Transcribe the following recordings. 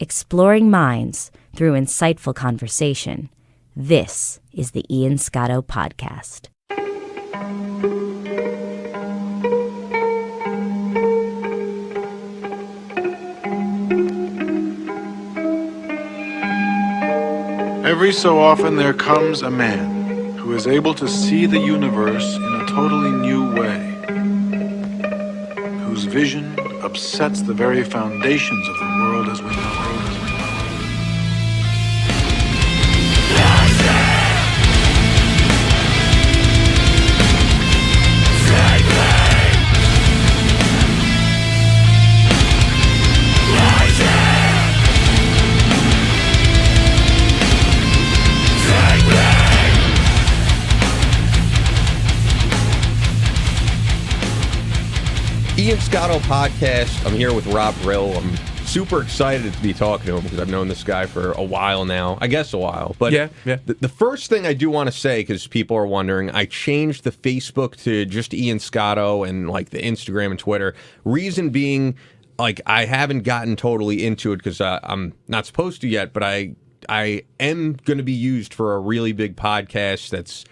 exploring minds through insightful conversation. This is the Ian Scotto Podcast. Every so often there comes a man who is able to see the universe in a totally new way, whose vision upsets the very foundations of the world as we know it. Ian Scotto Podcast. I'm here with Rob Brill. I'm super excited to be talking to him because I've known this guy for a while now. I guess a while. But yeah. The first thing I do want to say, because people are wondering, I changed the Facebook to just Ian Scotto and like the Instagram and Twitter. Reason being, like, I haven't gotten totally into it because I'm not supposed to yet, but I am going to be used for a really big podcast that's,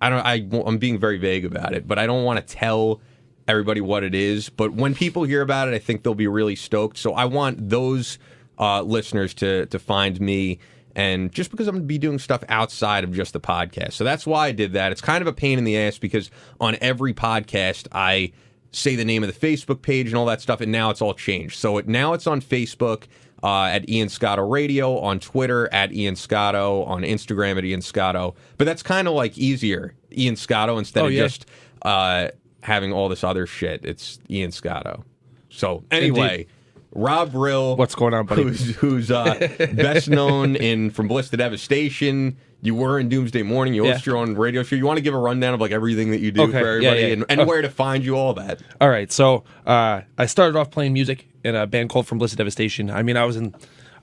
I'm being very vague about it, but I don't want to tell everybody what it is, but when people hear about it, I think they'll be really stoked. So I want those listeners to find me, and just because I'm going to be doing stuff outside of just the podcast. So that's why I did that. It's kind of a pain in the ass because on every podcast I say the name of the Facebook page and all that stuff, and now it's all changed. So now it's on Facebook at Ian Scotto Radio, on Twitter at Ian Scotto, on Instagram at Ian Scotto. But that's kind of like easier, Ian Scotto, instead of just having all this other shit. It's Ian Scotto. So anyway, Indeed. Rob Brill, What's going on, buddy? who's best known in From Bliss to Devastation. You were in Doomsday Morning. You host your own radio show. You want to give a rundown of like everything that you do for everybody and where to find you, all that. All right, so I started off playing music in a band called From Bliss to Devastation. I mean, I was in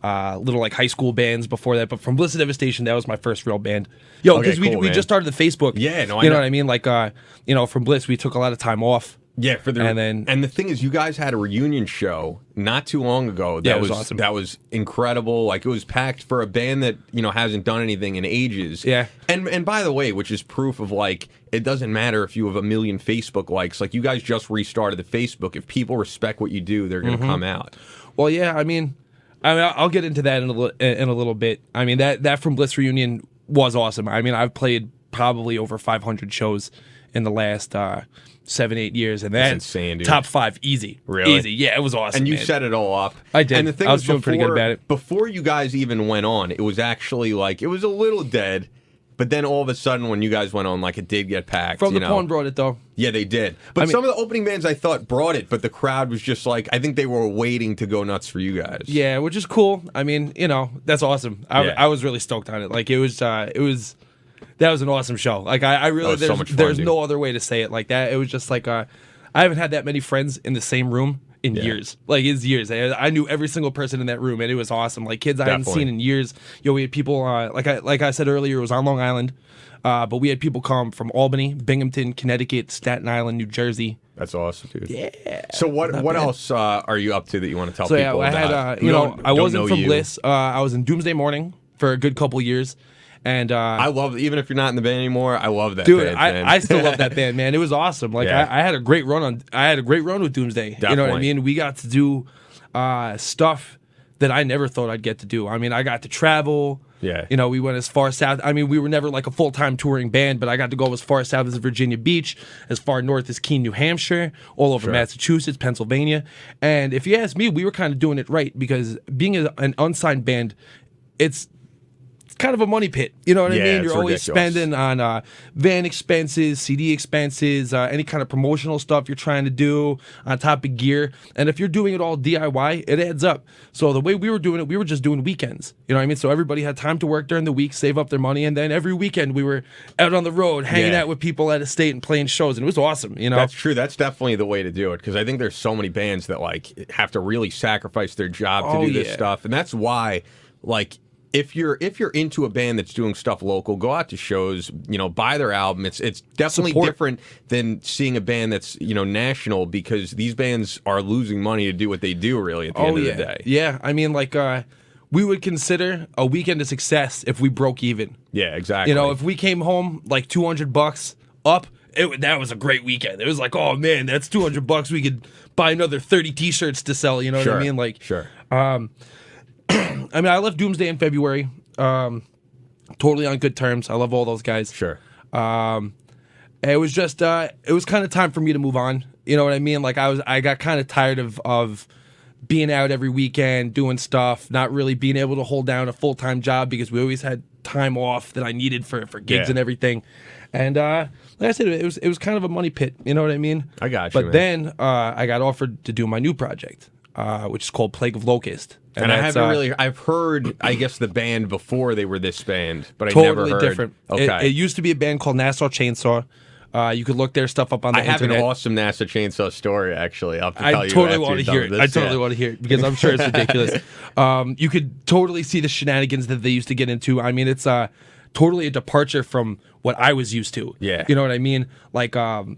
little like high school bands before that, but From Bliss to Devastation, that was my first real band. Because we just started the Facebook. Yeah, no, you know what I mean? Like, From Bliss, we took a lot of time off. Yeah, and the thing is, you guys had a reunion show not too long ago. That was awesome. That was incredible. Like, it was packed for a band that hasn't done anything in ages. Yeah. And by the way, which is proof of like it doesn't matter if you have 1 million Facebook likes. Like, you guys just restarted the Facebook. If people respect what you do, they're going to come out. Well, yeah. I mean, I'll get into that in a little bit. I mean, that From Bliss reunion was awesome. I mean, I've played probably over 500 shows in the last 7-8 years, and that's insane, dude. Top 5 easy. Really? Easy. Yeah, it was awesome. And you man. set it all up. I did. And the thing I was feeling pretty good about it. Before you guys even went on, it was actually like, it was a little dead, but then all of a sudden when you guys went on, like, it did get packed. From the Pawn brought it, though. Yeah, they did. But some of the opening bands I thought brought it, but the crowd was just like, I think they were waiting to go nuts for you guys. Yeah, which is cool. I mean, that's awesome. I was really stoked on it. Like, that was an awesome show. Like, I really, so much fun, there's dude. no other way to say it like that. It was just like, I haven't had that many friends in the same room in years. Like, it's years. I knew every single person in that room, and it was awesome. Like, kids I hadn't seen in years. We had people, like I said earlier, it was on Long Island, but we had people come from Albany, Binghamton, Connecticut, Staten Island, New Jersey. That's awesome, dude. Yeah. So what else are you up to that you want to tell So people I about? had, I wasn't from Bliss. I was in Doomsday Morning for a good couple years. And I love, even if you're not in the band anymore, I love that dude, band. Man. I still love that band, man. It was awesome. Like, I had a great run with Doomsday. Definitely. You know what I mean? We got to do stuff that I never thought I'd get to do. I mean, I got to travel. Yeah. We went as far south. I mean, we were never like a full-time touring band, but I got to go as far south as Virginia Beach, as far north as Keene, New Hampshire, all over Massachusetts, Pennsylvania. And if you ask me, we were kind of doing it right, because being an unsigned band, it's kind of a money pit. You know what I mean? You're always spending on van expenses, CD expenses, any kind of promotional stuff you're trying to do on top of gear. And if you're doing it all DIY, it adds up. So the way we were doing it, we were just doing weekends. You know what I mean? So everybody had time to work during the week, save up their money, and then every weekend we were out on the road, hanging out with people at a state and playing shows, and it was awesome. That's true. That's definitely the way to do it, because I think there's so many bands that like have to really sacrifice their job to do this stuff, and that's why, like, if you're into a band that's doing stuff local, go out to shows, buy their album. It's definitely different than seeing a band that's, national, because these bands are losing money to do what they do, really, at the end of the day. Yeah, I mean, like, we would consider a weekend a success if we broke even. Yeah, exactly. You know, if we came home like $200 up, that was a great weekend. It was like, oh man, that's $200. We could buy another 30 T-shirts to sell. You know what I mean? Like, sure. I mean, I left Doomsday in February. Totally on good terms. I love all those guys. Sure. It was just, it was kind of time for me to move on. You know what I mean? Like I got kind of tired of being out every weekend, doing stuff, not really being able to hold down a full-time job because we always had time off that I needed for gigs and everything. And like I said, it was kind of a money pit. You know what I mean? I got you. But then I got offered to do my new project, which is called Plague of Locust. And I haven't I've heard, I guess, the band before they were this band, but I totally never heard. Different. Okay. It used to be a band called Nassau Chainsaw. You could look their stuff up on the internet. I have an awesome NASA Chainsaw story, actually. I'll have to tell I you totally after want to you're hear done it. with I this. totally want to hear it because I'm sure it's ridiculous. You could totally see the shenanigans that they used to get into. I mean, it's totally a departure from what I was used to. Yeah. You know what I mean? Like, you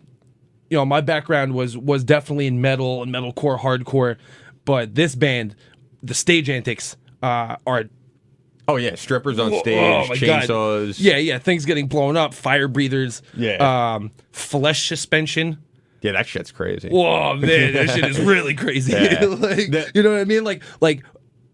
know, my background was definitely in metal and metalcore, hardcore, but this band, the stage antics are. Oh yeah, strippers on stage, oh my chainsaws. God. Yeah, things getting blown up, fire breathers. Yeah. Flesh suspension. Yeah, that shit's crazy. Whoa, man, that shit is really crazy. Yeah. Like, you know what I mean? Like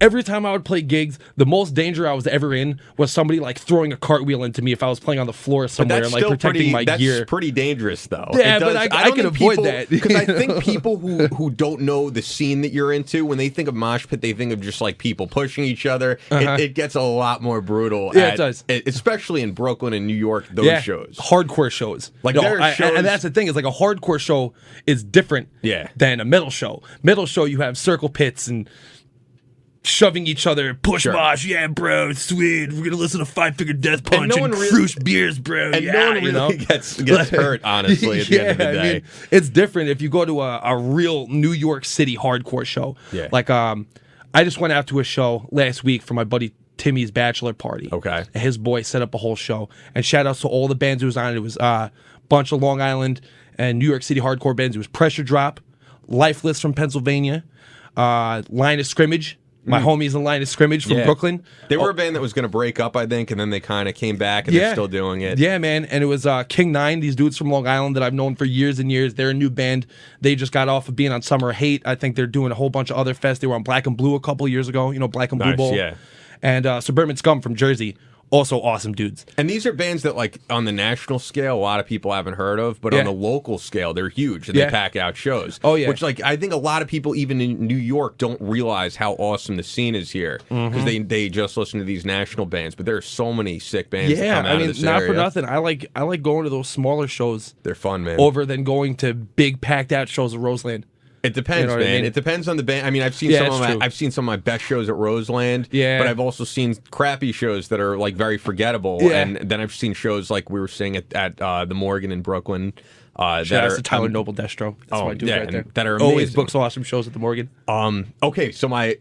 every time I would play gigs, the most danger I was ever in was somebody like throwing a cartwheel into me if I was playing on the floor somewhere and like protecting my gear. That's pretty dangerous, though. Yeah, but I can avoid that. Because I think people who don't know the scene that you're into, when they think of mosh pit, they think of just like people pushing each other. It gets a lot more brutal. Yeah, it does. Especially in Brooklyn and New York, those shows. Hardcore shows. Like there are shows, and that's the thing, is like a hardcore show is different than a metal show. Metal show, you have circle pits and shoving each other, push mosh, yeah, bro, sweet. We're gonna listen to Five Finger Death Punch and Cruise beers, bro. And yeah, no one really gets hurt, honestly. At the end of the day, I mean, it's different if you go to a real New York City hardcore show. Yeah. Like, I just went out to a show last week for my buddy Timmy's bachelor party. Okay. And his boy set up a whole show. And shout outs to all the bands who was on it. It was a bunch of Long Island and New York City hardcore bands. It was Pressure Drop, Lifeless from Pennsylvania, Line of Scrimmage. My homies in Line of Scrimmage from Brooklyn. They were a band that was going to break up, I think, and then they kind of came back, and they're still doing it. Yeah, man. And it was King 9, these dudes from Long Island that I've known for years and years. They're a new band. They just got off of being on Summer Hate. I think they're doing a whole bunch of other fests. They were on Black and Blue a couple years ago, you know, Black and Blue Bowl. Yeah. And Suburban Scum from Jersey. Also awesome dudes. And these are bands that, like, on the national scale, a lot of people haven't heard of, but on the local scale, they're huge, and they pack out shows. Oh, yeah. Which, like, I think a lot of people, even in New York, don't realize how awesome the scene is here, because they just listen to these national bands, but there are so many sick bands that come out of this not area. for nothing. I like going to those smaller shows. They're fun, man. Over than going to big, packed-out shows at Roseland. It depends, you know man. I mean? It depends on the band. I mean, I've seen some of my best shows at Roseland. Yeah. But I've also seen crappy shows that are like very forgettable. Yeah. And then I've seen shows like we were seeing at the Morgan in Brooklyn. Shout out to Tyler Noble Destro. That's my dude right there. That are amazing. Always books awesome shows at the Morgan. Okay, so my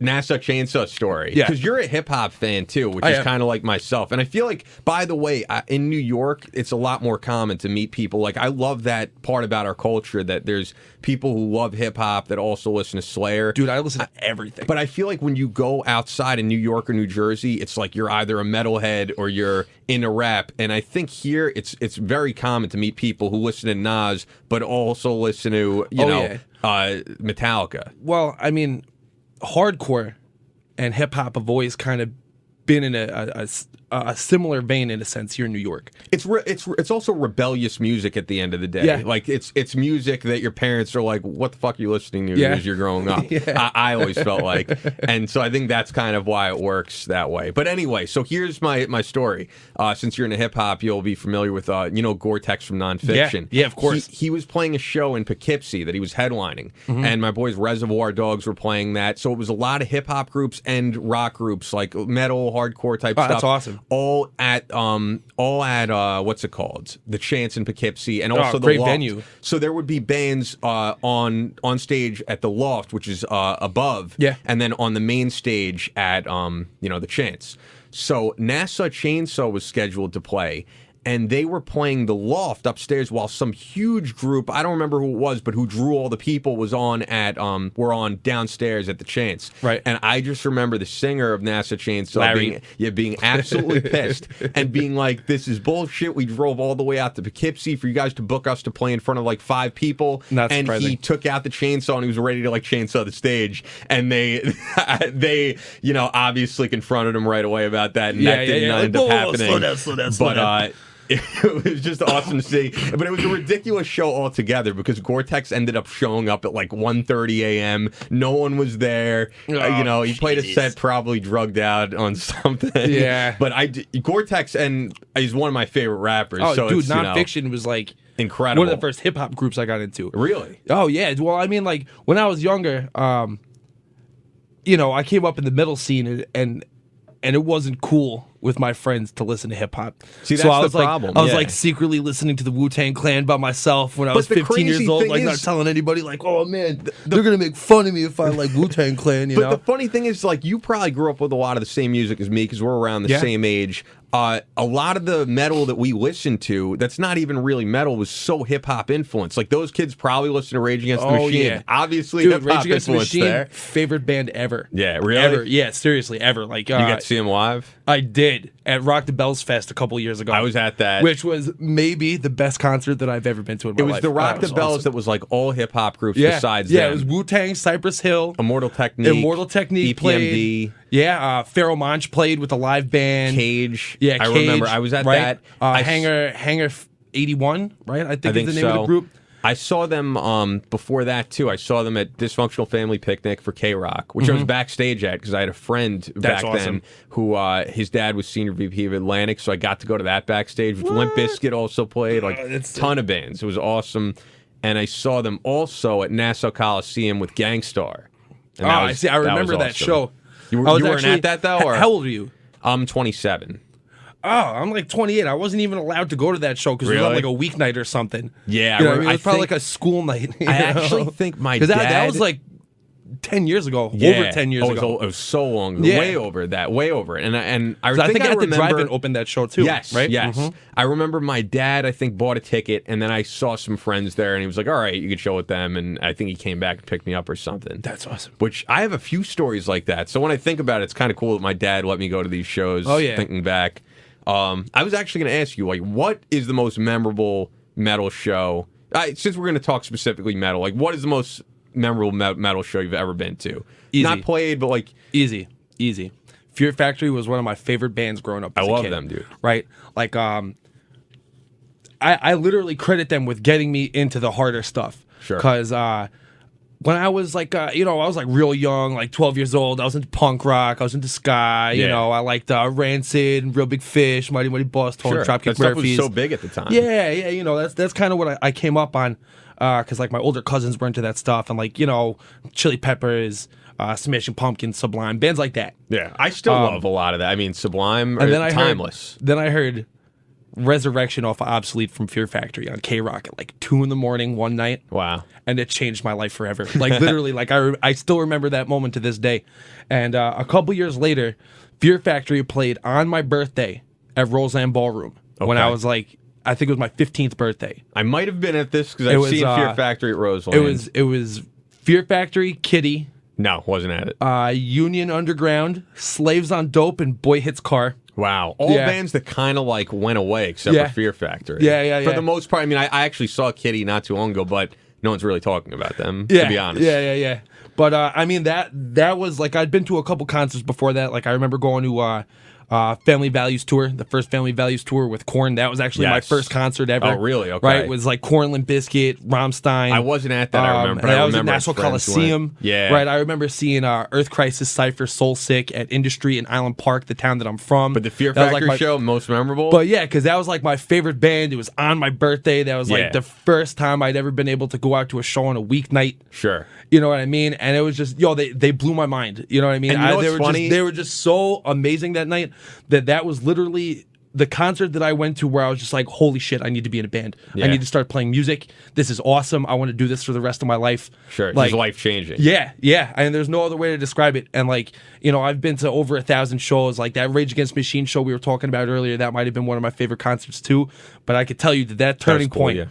NASA Chainsaw story. Yeah. Because you're a hip hop fan too, which is kind of like myself. And I feel like, by the way, in New York, it's a lot more common to meet people. Like, I love that part about our culture, that there's people who love hip hop that also listen to Slayer. Dude, I listen to everything. But I feel like when you go outside in New York or New Jersey, it's like you're either a metalhead or you're into rap. And I think here it's very common to meet people who listen to Nas, but also listen to, Metallica. Well, I mean, hardcore and hip hop have always kind of been in a similar vein, in a sense, here in New York. It's also rebellious music at the end of the day. Yeah. Like it's music that your parents are like, what the fuck are you listening to as you're growing up? I always felt like, and so I think that's kind of why it works that way. But anyway, so here's my story. Since you're into hip hop, you'll be familiar with Gore-Tex from Nonfiction. Yeah, of course. He was playing a show in Poughkeepsie that he was headlining, and my boys Reservoir Dogs were playing that. So it was a lot of hip hop groups and rock groups, like metal, hardcore type stuff. That's awesome. All at what's it called? The Chance in Poughkeepsie, and also the great Loft. venue. So there would be bands on stage at the Loft, which is above, and then on the main stage at the Chance. So NASA Chainsaw was scheduled to play, and they were playing the Loft upstairs while some huge group, I don't remember who it was, but who drew all the people, was on were on downstairs at the Chance. Right. And I just remember the singer of NASA Chainsaw being absolutely pissed and being like, this is bullshit. We drove all the way out to Poughkeepsie for you guys to book us to play in front of like 5 people. Not and surprising. he took out the chainsaw and he was ready to like chainsaw the stage. And they obviously confronted him right away about that. And that did not end up happening. Slow down. It was just awesome to see. But it was a ridiculous show altogether because Gore-Tex ended up showing up at like 1:30 a.m. No one was there. He played a set probably drugged out on something. Yeah. But Gore-Tex is one of my favorite rappers. Oh, so dude, it's, Nonfiction was like incredible. one of the first hip-hop groups I got into. Really? Oh, yeah. Well, I mean, like, when I was younger, I came up in the metal scene and it wasn't cool with my friends to listen to hip hop. See, that's so I was the like, problem. I was like secretly listening to the Wu-Tang Clan by myself when I was 15 years old, like not telling anybody, like, oh man, they're gonna make fun of me if I like Wu-Tang Clan. But the funny thing is, like, you probably grew up with a lot of the same music as me because we're around the same age. A lot of the metal that we listened to, that's not even really metal, was so hip hop influenced. Like those kids probably listen to Rage Against the Machine. Yeah. Obviously, dude, hip Rage hop Against the influence Machine, there. favorite band ever. Yeah, really? Ever. Yeah, seriously, ever. Like You got to see them live? I did at Rock the Bells Fest a couple years ago. I was at that. which was maybe the best concert that I've ever been to in my It was life. the Rock the Bells awesome. that was like all hip hop groups Yeah, besides yeah, them. it was Wu-Tang, Cypress Hill, Immortal Technique. Technique EPMD. played. Yeah, Pharaoh Monch played with a live band. Cage. Yeah, I Cage, remember. I was at right? that. Hangar 81, right? I think is the name of the group. I saw them before that too. I saw them at Dysfunctional Family Picnic for K-Rock, which I was backstage at because I had a friend back then who his dad was senior VP of Atlantic, so I got to go to that backstage. With Limp Bizkit also played, like a ton of bands. It was awesome. And I saw them also at Nassau Coliseum with Gangstar. And I see. I remember that awesome. show. You I was weren't actually- at that though? Or? How old are you? I'm 27. Oh, I'm like 28. I wasn't even allowed to go to that show because it was on Really? like a weeknight or something. Yeah, you know what I mean? It I was probably think- like a school night. I actually think my dad... that was like 10 years ago, over 10 years ago. It was so long, Yeah. way over that, way over it. And I I think at the remember, drive-in opened that show too. Yes, right? yes. Mhm. I remember my dad, I think, bought a ticket, and then I saw some friends there, and he was like, all right, you could show with them, and I think he came back and picked me up or something. That's awesome. Which, I have a few stories like that, so when I think about it, it's kind of cool that my dad let me go to these shows, Oh, yeah. thinking back. I was actually going to ask you, like, what is the most memorable metal show? Since we're going to talk specifically metal, like, what is the most memorable metal show you've ever been to? Easy. Not played, but like... Easy. Fear Factory was one of my favorite bands growing up as a love kid. them, dude. Right? Like, I literally credit them with getting me into the harder stuff. Sure. Because when I was like, I was like real young, like 12 years old, I was into punk rock, I was into ska, you Yeah. know, I liked Rancid, Real Big Fish, Mighty Mighty Boss Tone, Sure. Dropkick That stuff was Murphys. so big at the time. Yeah, you know, that's kind of what I came up on, because like my older cousins were into that stuff, and like, you know, Chili Peppers, Smashing Pumpkins, Sublime, bands like that. Yeah, I still love a lot of that. I mean, Sublime, And then I timeless. I heard Resurrection off of Obsolete from Fear Factory on K-Rock at like 2 a.m. one night. Wow. And it changed my life forever. Like literally, like I still remember that moment to this day. And a couple years later, Fear Factory played on my birthday at Roseland Ballroom when Okay. I was like, I think it was my 15th birthday. I might have been at this because I've was, seen Fear Factory at Roseland. It was Fear Factory, Kitty, No, wasn't at it. Union Underground, Slaves on Dope, and Boy Hits Car. Wow. All Yeah. bands that kind of like went away except Yeah. for Fear Factory. Yeah. For the most part, I mean, I actually saw Kitty not too long ago, but no one's really talking about them, Yeah, to be honest. Yeah. But I mean that was like I'd been to a couple concerts before that. Like I remember going to Family Values tour, the first Family Values tour with Korn. That was actually my Yes. first concert ever. Oh, really? Okay. Right? It was like Korn, Limp Bizkit, Rammstein. I wasn't at that, I remember. And I I was at remember Nassau friends went. Coliseum. Yeah. Right. I remember seeing Earth Crisis, Cypher, Soul Sick at Industry in Island Park, the town that I'm from. But the Fear That was, Factory like, show, most memorable? But yeah, because that was like my favorite band. It was on my birthday. That was like Yeah. the first time I'd ever been able to go out to a show on a weeknight. Sure. You know what I mean? And it was just, they blew my mind. You know what I mean? And you know what's funny? They were just so amazing that night that was literally the concert that I went to where I was just like, holy shit, I need to be in a band. Yeah. I need to start playing music. This is awesome. I want to do this for the rest of my life. Sure, like, it's life-changing. Yeah. And there's no other way to describe it. And like, you know, I've been to over 1,000 shows. Like that Rage Against the Machine show we were talking about earlier, that might have been one of my favorite concerts too. But I could tell you that turning cool, point yeah.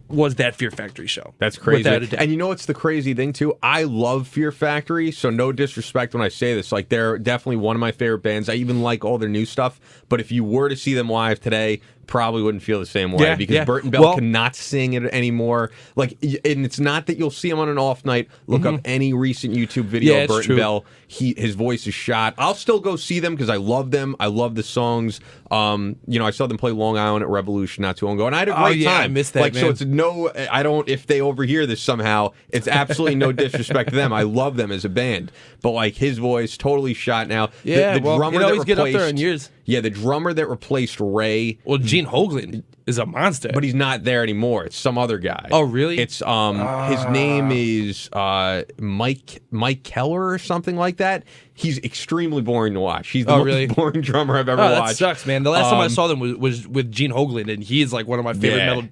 was that Fear Factory show. That's crazy. Without a doubt. And you know what's the crazy thing, too? I love Fear Factory, so no disrespect when I say this. Like, they're definitely one of my favorite bands. I even like all their new stuff. But if you were to see them live today, probably wouldn't feel the same way because Burton Bell cannot sing it anymore. Like, and it's not that you'll see him on an off night. Look up any recent YouTube video of Burton Bell. His voice is shot. I'll still go see them because I love them. I love the songs. You know, I saw them play Long Island at Revolution not too long ago, and I had a great time. I missed that, like, man. so it's no. I don't. If they overhear this somehow, it's absolutely no disrespect to them. I love them as a band, but like his voice totally shot now. Yeah, the drummer that he's get up there in years. Yeah, the drummer that replaced Ray. Well, Gene Hoglan is a monster. But he's not there anymore. It's some other guy. Oh, really? It's his name is Mike Keller or something like that. He's extremely boring to watch. He's the most boring drummer I've ever watched. That sucks, man. The last time I saw them was with Gene Hoglan, and he is like one of my favorite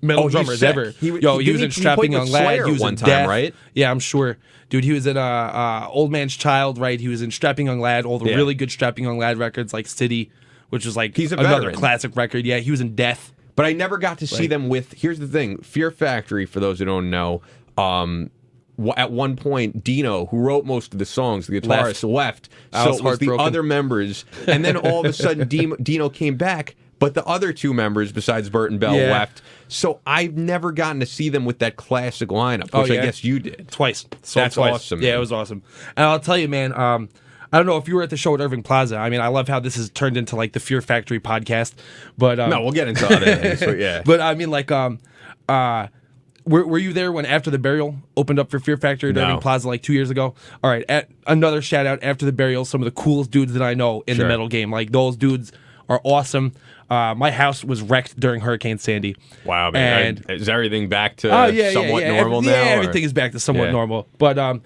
metal drummers ever. He was in Strapping Young Lad. He was in Death, right? Yeah, I'm sure. Dude, he was in Old Man's Child, right? He was in Strapping Young Lad, all the really good Strapping Young Lad records, like City, which was like another classic record. Yeah, he was in Death. But I never got to see them with. Here's the thing: Fear Factory. For those who don't know, at one point, Dino, who wrote most of the songs, the guitarist, left. So it was the other members, and then all of a sudden, Dino came back. But the other two members, besides Burton Bell, left. So I've never gotten to see them with that classic lineup, which I guess you did. Twice. That's awesome. Man. Yeah, it was awesome. And I'll tell you, man, I don't know if you were at the show at Irving Plaza. I mean, I love how this has turned into like the Fear Factory podcast. But no, we'll get into other things. But yeah. But I mean, like, were you there when After the Burial opened up for Fear Factory at Irving Plaza like 2 years ago? All right, another shout out, After the Burial, some of the coolest dudes that I know in the metal game. Like, those dudes are awesome. My house was wrecked during Hurricane Sandy. Wow, man. And is everything back to somewhat normal now? Yeah, everything is back to somewhat normal. But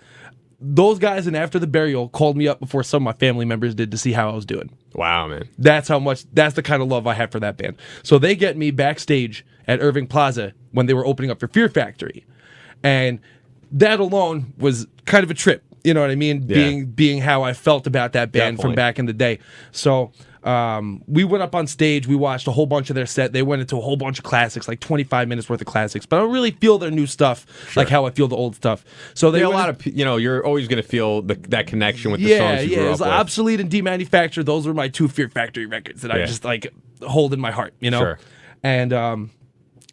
those guys in After the Burial called me up before some of my family members did to see how I was doing. Wow, man. That's the kind of love I have for that band. So they get me backstage at Irving Plaza when they were opening up for Fear Factory. And that alone was kind of a trip. You know what I mean? Yeah. Being how I felt about that band from back in the day. So we went up on stage. We watched a whole bunch of their set. They went into a whole bunch of classics, like 25 minutes worth of classics. But I don't really feel their new stuff like how I feel the old stuff. So they a lot of you're always going to feel that connection with the songs you grew up with. Obsolete and Demanufactured. Those were my two Fear Factory records that I just like hold in my heart. You know, and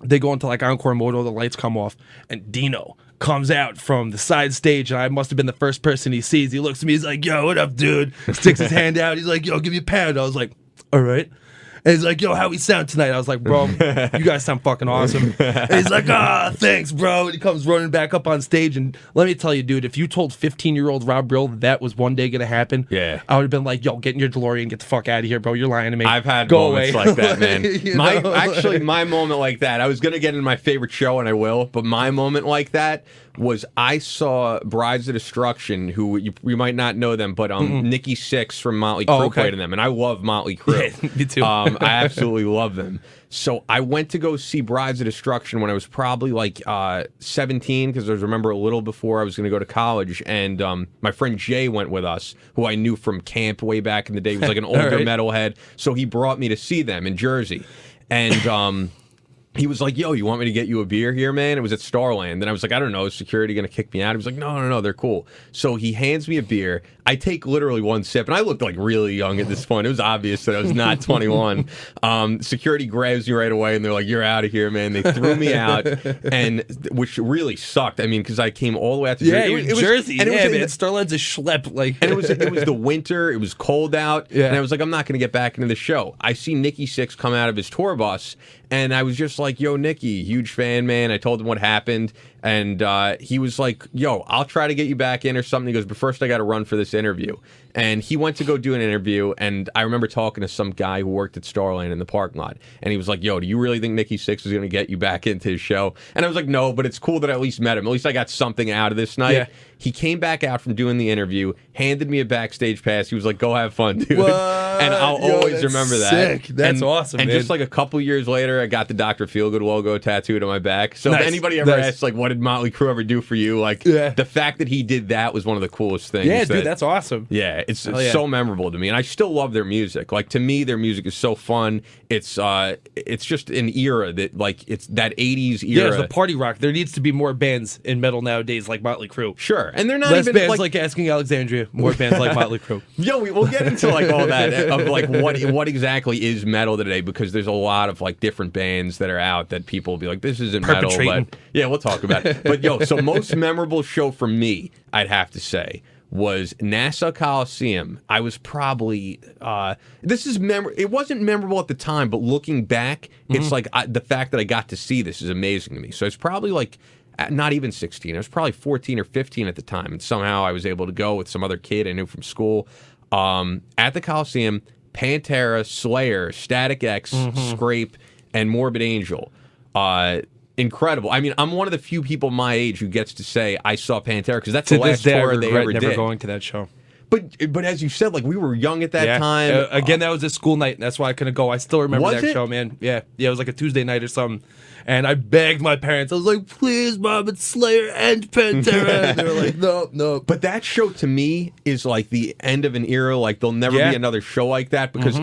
they go into like Encore Moto. The lights come off, and Dino comes out from the side stage, and I must have been the first person he sees. He looks at me, he's like, yo, what up, dude? Sticks his hand out. He's like, yo, give me a pound. I was like, all right. And he's like, yo, how we sound tonight? I was like, bro, you guys sound fucking awesome. And he's like, thanks, bro. And he comes running back up on stage. And let me tell you, dude, if you told 15-year-old Rob Brill that was one day going to happen, I would have been like, yo, get in your DeLorean, get the fuck out of here, bro. You're lying to me. I've had moments like that, man. My moment like that, I was going to get in my favorite show, and I will, but my moment like that was I saw Brides of Destruction, who you might not know them, but Nikki Sixx from Motley Crue played in them, and I love Motley Crue. Yeah, me too. I absolutely love them. So I went to go see Brides of Destruction when I was probably like 17, because I remember a little before I was going to go to college, and my friend Jay went with us, who I knew from camp way back in the day. He was like an older metalhead, so he brought me to see them in Jersey, and he was like, yo, you want me to get you a beer here, man? It was at Starland. And I was like, I don't know, is security going to kick me out? He was like, no, they're cool. So he hands me a beer. I take literally one sip, and I looked like really young at this point. It was obvious that I was not 21. Security grabs me right away, and they're like, you're out of here, man. They threw me out, and which really sucked. I mean, because I came all the way out to Jersey. It was Jersey. And man. Starland's a schlep. Like. And it was the winter. It was cold out. Yeah. And I was like, I'm not going to get back into the show. I see Nikki Sixx come out of his tour bus, and I was just like, yo, Nikki, huge fan, man. I told him what happened, and he was like, yo, I'll try to get you back in or something. He goes, but first I got to run for this interview. And he went to go do an interview, and I remember talking to some guy who worked at Starland in the parking lot, and he was like, yo, do you really think Nikki Sixx is going to get you back into his show? And I was like, no, but it's cool that I at least met him. At least I got something out of this night. Yeah. He came back out from doing the interview, handed me a backstage pass. He was like, "Go have fun, dude." What? And I'll Yo, always that's remember that. sick. That's awesome, And man. just like a couple years later, I got the Dr. Feelgood logo tattooed on my back. So Nice. if anybody ever Nice. asks, like, what did Motley Crue ever do for you? Like, the fact that he did that was one of the coolest things. Yeah, dude, that's awesome. Yeah, it's yeah. so memorable to me, and I still love their music. Like, to me, their music is so fun. It's just an era that, like, it's that 80s era. Yeah, it's the party rock. There needs to be more bands in metal nowadays like Motley Crue. Sure, and they're not Less even bands like Asking Alexandria, more bands like Motley Crue. Yo, we'll get into like all that of like what exactly is metal today, because there's a lot of like different bands that are out that people will be like, this isn't metal, but yeah, we'll talk about it. But yo, so most memorable show for me, I'd have to say, was Nassau Coliseum. I was probably it wasn't memorable at the time, but looking back, it's like the fact that I got to see this is amazing to me. So it's probably like not even 16. I was probably 14 or 15 at the time, and somehow I was able to go with some other kid I knew from school. At the Coliseum, Pantera, Slayer, Static X, Scrape, and Morbid Angel. Incredible. I mean, I'm one of the few people my age who gets to say I saw Pantera, because that's the last tour they ever never did. going to that show. But as you said, like, we were young at that time. Again, that was a school night, and that's why I couldn't go. I still remember Was that it? show, man. Yeah, it was like a Tuesday night or something. And I begged my parents. I was like, please, Mom, it's Slayer and Pantera. And they were like, no. But that show to me is like the end of an era. Like, there'll never be another show like that, because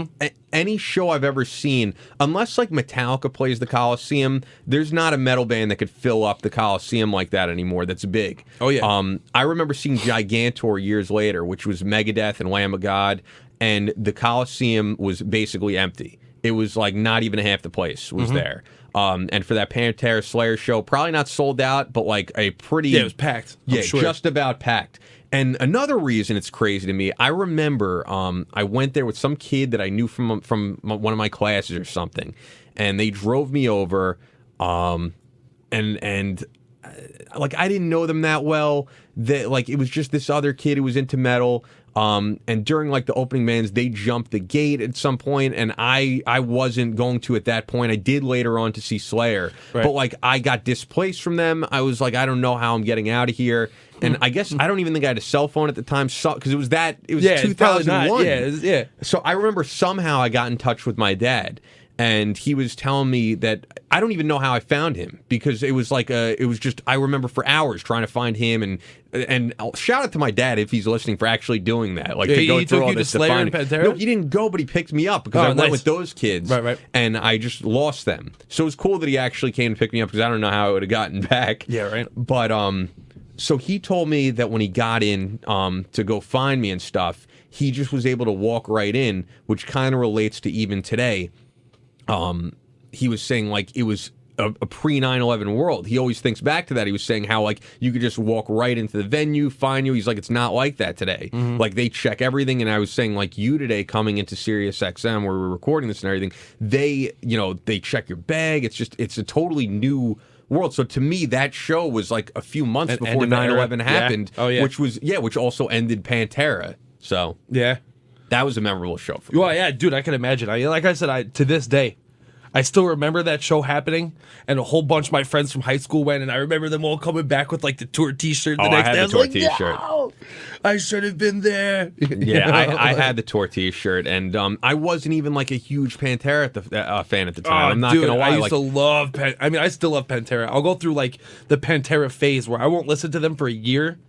any show I've ever seen, unless like Metallica plays the Coliseum, there's not a metal band that could fill up the Coliseum like that anymore. That's big. Oh, yeah. I remember seeing Gigantor years later, which was Megadeth and Lamb of God, and the Coliseum was basically empty. It was like not even half the place was there. And for that Pantera Slayer show, probably not sold out, but like a pretty... Yeah, it was packed. Yeah, just about packed. And another reason it's crazy to me, I remember I went there with some kid that I knew from one of my classes or something, and they drove me over, and like, I didn't know them that well. That, like, it was just this other kid who was into metal. And during like the opening bands, they jumped the gate at some point, and I wasn't going to at that point. I did later on to see Slayer, but like, I got displaced from them. I was like, I don't know how I'm getting out of here. And I guess I don't even think I had a cell phone at the time, because it was 2001. Yeah. So I remember somehow I got in touch with my dad, and he was telling me that I don't even know how I found him, because it was like I remember for hours trying to find him, and I'll shout out to my dad if he's listening for actually doing that, like, to go through all this to find him. No, he didn't go, but he picked me up, because I went with those kids, right, and I just lost them. So it was cool that he actually came to pick me up, because I don't know how I would have gotten back. Yeah, right. But so he told me that when he got in to go find me and stuff, he just was able to walk right in, which kind of relates to even today. He was saying, like, it was a pre 9/11 world. He always thinks back to that. He was saying how, like, you could just walk right into the venue, find you. He's like, it's not like that today. Like, they check everything. And I was saying, like, you today coming into Sirius XM, where we're recording this and everything, they check your bag. It's a totally new world. So to me, that show was like a few months before 9/11 happened, which also ended Pantera. So Yeah. that was a memorable show for me. Well, yeah, dude, I can imagine. Like I said, to this day, I still remember that show happening, and a whole bunch of my friends from high school went, and I remember them all coming back with like the tour T-shirt the next I had day. the tour T-shirt. No, I should have been there. Yeah, I had the tour T-shirt, and I wasn't even like a huge Pantera fan at the time. I'm not dude, gonna lie. I used to love I still love Pantera. I'll go through like the Pantera phase where I won't listen to them for a year,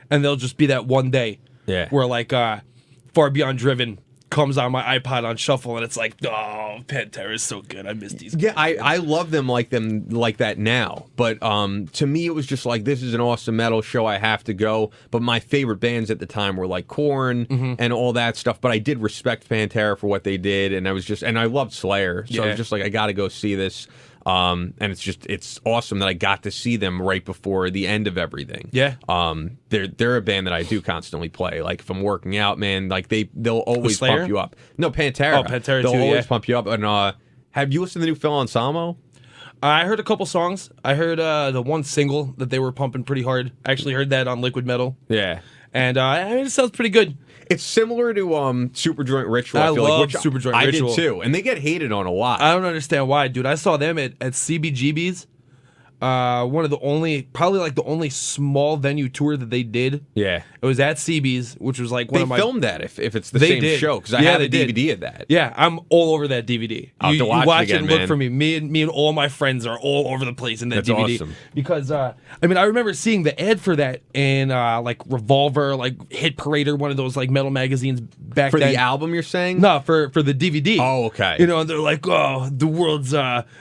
and they'll just be that one day. Yeah. Where like Far Beyond Driven comes on my iPod on shuffle, and it's like, oh, Pantera is so good. I miss these guys. Yeah, I love them like that now. But to me, it was just like, this is an awesome metal show. I have to go. But my favorite bands at the time were like Korn and all that stuff. But I did respect Pantera for what they did, and I loved Slayer. So I was just like, I got to go see this. And it's awesome that I got to see them right before the end of everything. Yeah. They're a band that I do constantly play. Like, if I'm working out, man, like they'll always Slayer? pump you up. No, Pantera. Oh, Pantera they'll too, always yeah. pump you up. And have you listened to the new Phil Anselmo? I heard a couple songs. I heard the one single that they were pumping pretty hard. I actually heard that on Liquid Metal. Yeah. And it sounds pretty good. It's similar to Superjoint Ritual. I feel love like, Superjoint Ritual. I did too, and they get hated on a lot. I don't understand why, dude. I saw them at CBGB's one of the only, probably like the only small venue tour that they did. Yeah. It was at CB's, which was like one They of my. filmed that if it's the They same did. show, because I Yeah, have they a did. DVD of that. Yeah, I'm all over that DVD. I'll have to You watch it watch again, and look man. for me. Me and all my friends are all over the place in that That's DVD. awesome. Because I mean, I remember seeing the ad for that in like Revolver, like Hit Parader, one of those like metal magazines back For then. the album, you're saying? No, for the DVD. Oh, okay. You know, and they're like, oh, the world's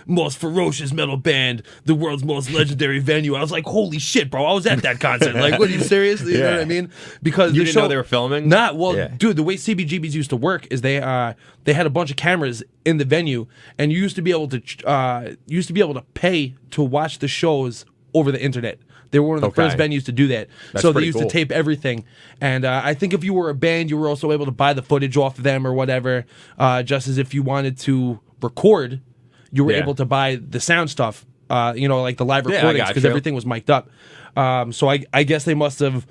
most ferocious metal band, the world's most legendary venue. I was like, holy shit, bro! I was at that concert. Like, what are you serious? You know Yeah. what I mean? Because You the didn't show, know they were filming? Nah, well, Yeah. dude, the way CBGBs used to work is they had a bunch of cameras in the venue, and you used to be able to pay to watch the shows over the internet. They were one of the Okay. first venues to do that. That's So they pretty used cool. to tape everything. And I think if you were a band, you were also able to buy the footage off of them or whatever. Just as if you wanted to record, you were Yeah. able to buy the sound stuff, like the live Yeah, I recordings, got because you. everything was mic'd up. So I guess they must have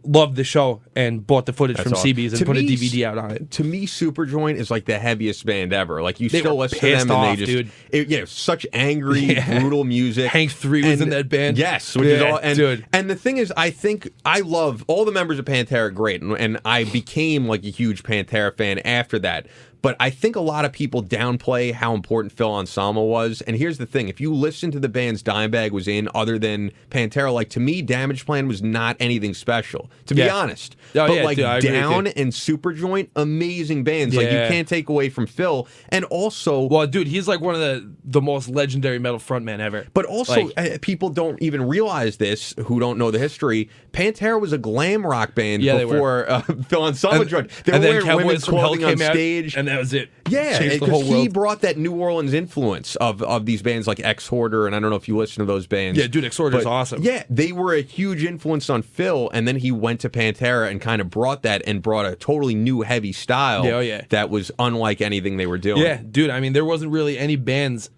loved the show and bought the footage from awesome. CB's and To put a me, DVD out on it. To me, Superjoint is like the heaviest band ever. Like, you They still were listen to them pissed and off, they just, dude. such angry, Yeah. brutal music. Hank 3 was in that band. Yes, which is Yeah, all. And, dude. and the thing is, I think I love all the members of Pantera. Are great, and I became like a huge Pantera fan after that. But I think a lot of people downplay how important Phil Anselmo was. And here's the thing. If you listen to the bands Dimebag was in other than Pantera, like, to me, Damage Plan was not anything special, to be Yeah. honest. Oh, but yeah, like dude, I agree with Down you. and Superjoint, amazing bands. Like, you Yeah. can't take away from Phil. And also... Well, dude, he's like one of the most legendary metal frontmen ever. But also, Like- people don't even realize this, who don't know the history. Pantera was a glam rock band Yeah, they before Phil Anselmo joined. They were and then wearing Cowboys women's from Hell clothing on came out, stage. and that was it. Yeah, Changed the because whole he world. brought that New Orleans influence of these bands like Ex-Hoarder, and I don't know if you listen to those bands. Yeah, dude, Ex-Hoarder's But, awesome. Yeah, they were a huge influence on Phil, and then he went to Pantera and kind of brought that and brought a totally new heavy style Yeah, oh, yeah. that was unlike anything they were doing. Yeah, dude. I mean, there wasn't really any bands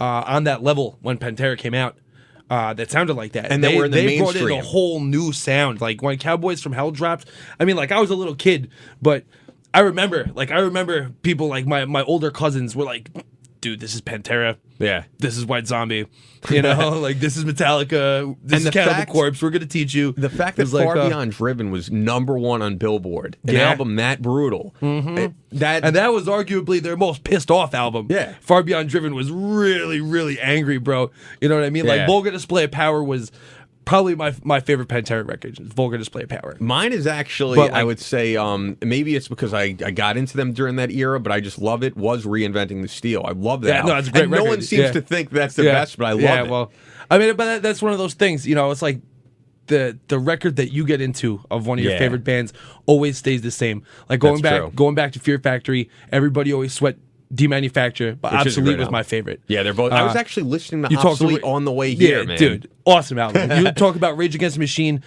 on that level when Pantera came out that sounded like that. And that were in the they brought in a mainstream. whole new sound. Like when Cowboys from Hell dropped. I mean, like I was a little kid, but I remember people like my older cousins were like, "Dude, this is Pantera. Yeah. This is White Zombie. You know, like this is Metallica. This And is the Cannibal fact- Corpse. We're gonna teach you." The fact that It was like, Far Beyond Driven was #1 on Billboard, an Yeah. album that brutal, and that was arguably their most pissed off album. Yeah. Far Beyond Driven was really, really angry, bro. You know what I mean? Yeah. Like Vulgar Display of Power was probably my favorite Pantera record. Vulgar Display of Power. Mine is actually, But, I like- would say, maybe it's because I got into them during that era, but I just love it, was Reinventing the Steel. I love that Yeah, album. no, it's a great and no record. one seems Yeah. to think that's the best, but I love it. Well, I mean, but that's one of those things. You know, it's like the record that you get into of one of your Yeah. favorite bands always stays the same. Like That's true. going back to Fear Factory, Everybody Always Sweat Demanufacture, but Which is a Obsolete great was album. my favorite. Yeah, they're both. I was actually listening to you talked Obsolete to- on the way here, yeah, man. dude, awesome album. You talk about Rage Against the Machine.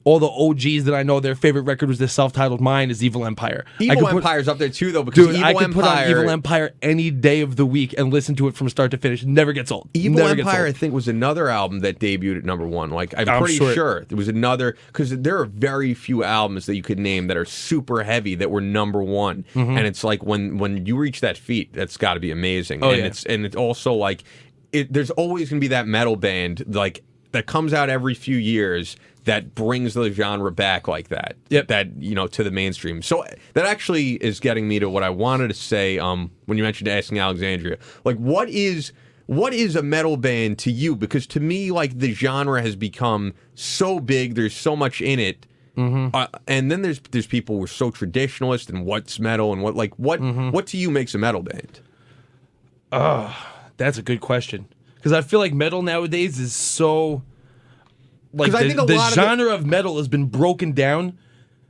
All the OGs that I know, their favorite record was this self-titled. Mine is Evil Empire. I Evil could put- Empire's up there too, though, because Dude, Evil I could Empire, put on Evil Empire any day of the week and listen to it from start to finish. Never gets old. Evil Never gets Empire, I old. think, was another album that debuted at #1. Like, I'm I'm pretty sure. sure there was another, because there are very few albums that you could name that are super heavy that were #1, and it's like when you reach that feat, that's got to be amazing. Oh, and yeah. it's also like there's always gonna be that metal band like that comes out every few years that brings the genre back like that. Yep. That, to the mainstream. So that actually is getting me to what I wanted to say when you mentioned Asking Alexandria. Like, what is a metal band to you? Because to me, like, the genre has become so big, there's so much in it. And then there's people who are so traditionalist and what's metal and what to you makes a metal band? That's a good question. Because I feel like metal nowadays is so... Like, 'Cause I think a the lot of genre of metal has been broken down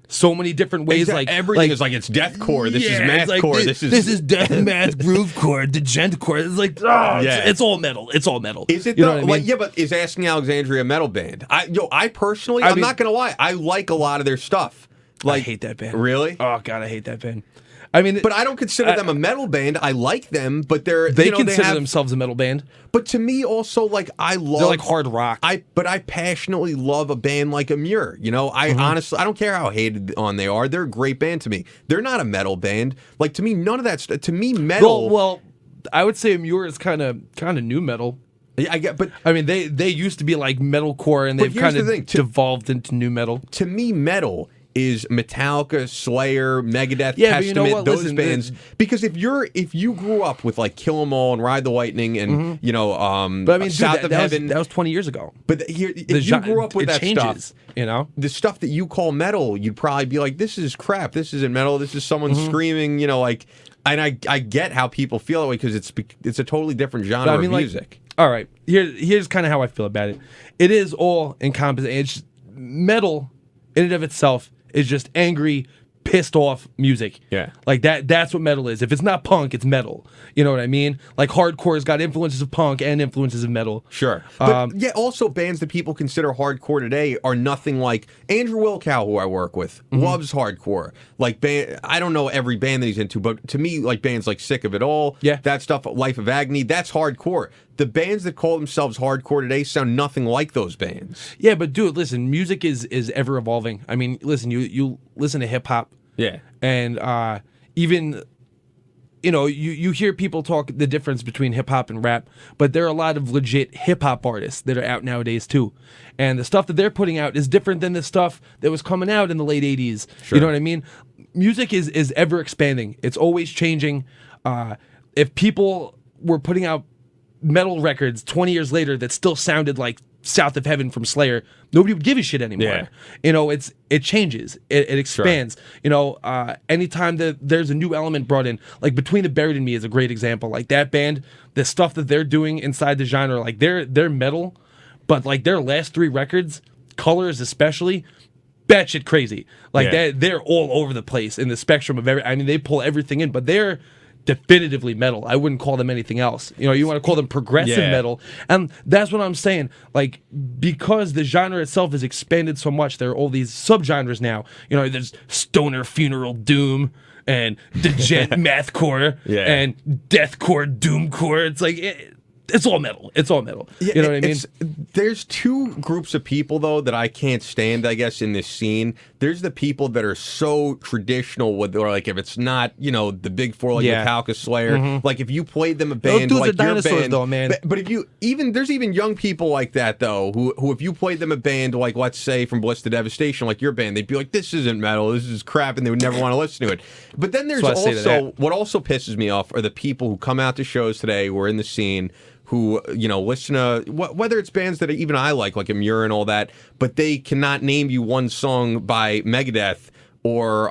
so many different ways. Like everything is like, it's deathcore, this is yeah, it's like, mathcore, this is death math, groovecore, degentcore. It's like, it's all metal. It's all metal. Is it You know though? what I mean? Like, yeah, but is Asking Alexandria a metal band? I personally, I'm mean- not gonna lie, I like a lot of their stuff. Like, I hate that band. Really? Oh god, I hate that band. I mean, But I don't consider them a metal band. I like them, but they're they you know, consider have, themselves a metal band. But to me, also, like, I love. They're like hard rock. But I passionately love a band like Amur. I honestly, I don't care how hated on they are. They're a great band to me. They're not a metal band. Like, to me, none of that. To me, metal. Well, I would say Amur is kind of new metal. I get, but I mean, they used to be like metalcore, and they've here's kind the of thing, devolved into new metal. to me, metal is Metallica, Slayer, Megadeth, Yeah, but Testament, you know what? those Listen, bands. Because if you grew up with like Kill 'Em All and Ride the Lightning and But I mean, dude, South of Heaven, that was 20 years ago. but here if you grew up with that changes, stuff, you know. the stuff that you call metal, you'd probably be like, "This is crap. This isn't metal. This is someone screaming." Like, and I get how people feel that way because it's a totally different genre of music. All right, here's kind of how I feel about it. It is all encompassing. It's metal in and of itself is just angry, pissed off music. Yeah. Like that's what metal is. If it's not punk, it's metal. You know what I mean? Like hardcore's got influences of punk and influences of metal. Sure. But yeah, also bands that people consider hardcore today are nothing like Andrew Wilkow, who I work with, loves hardcore. Like I don't know every band that he's into, but to me, like bands like Sick of It All, that stuff, Life of Agony, that's hardcore. The bands that call themselves hardcore today sound nothing like those bands. Yeah, but dude, listen, music is ever evolving. I mean, listen, you listen to hip hop. Yeah. And even, you hear people talk the difference between hip hop and rap, but there are a lot of legit hip hop artists that are out nowadays too. And the stuff that they're putting out is different than the stuff that was coming out in the late 80s. Sure. You know what I mean? Music is ever expanding. It's always changing. If people were putting out metal records 20 years later that still sounded like South of Heaven from Slayer, nobody would give a shit anymore. Yeah. It changes. It expands. Sure. Anytime that there's a new element brought in, like Between the Buried and Me is a great example. Like that band, the stuff that they're doing inside the genre, like they're metal, but like their last 3 records, Colors especially, batshit crazy. Like they're all over the place in the spectrum of they pull everything in, but they're definitively metal. I wouldn't call them anything else. You want to call them progressive metal. And that's what I'm saying. Like, because the genre itself has expanded so much, there are all these subgenres now. There's stoner funeral doom and degen mathcore and deathcore doomcore. It's like it's all metal. It's all metal. Yeah, you know what I mean? There's 2 groups of people, though, that I can't stand, I guess, in this scene. There's the people that are so traditional with, or like, if it's not, the big 4, like Metallica, Slayer, like if you played them a band, those like dudes are your dinosaurs, band, though, man. But if there's even young people like that, though, who if you played them a band, like, let's say, from Bliss to Devastation, like your band, they'd be like, this isn't metal, this is crap, and they would never want to listen to it. But then there's also, what also pisses me off are the people who come out to shows today who are in the scene, who, listen to, whether it's bands that even I like Amur and all that, but they cannot name you one song by Megadeth or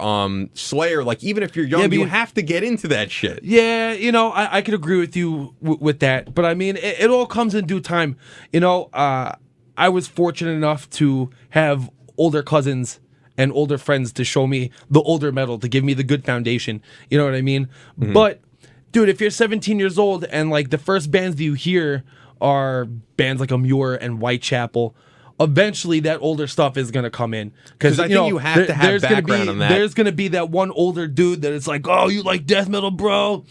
Slayer. Like, even if you're young, you have to get into that shit. Yeah, I could agree with you with that. But, I mean, it all comes in due time. I was fortunate enough to have older cousins and older friends to show me the older metal, to give me the good foundation. You know what I mean? Mm-hmm. But dude, if you're 17 years old and like the first bands that you hear are bands like Amur and Whitechapel, eventually that older stuff is gonna come in, because I think you have to have background on that. There's gonna be that one older dude that it's like, oh, you like death metal, bro?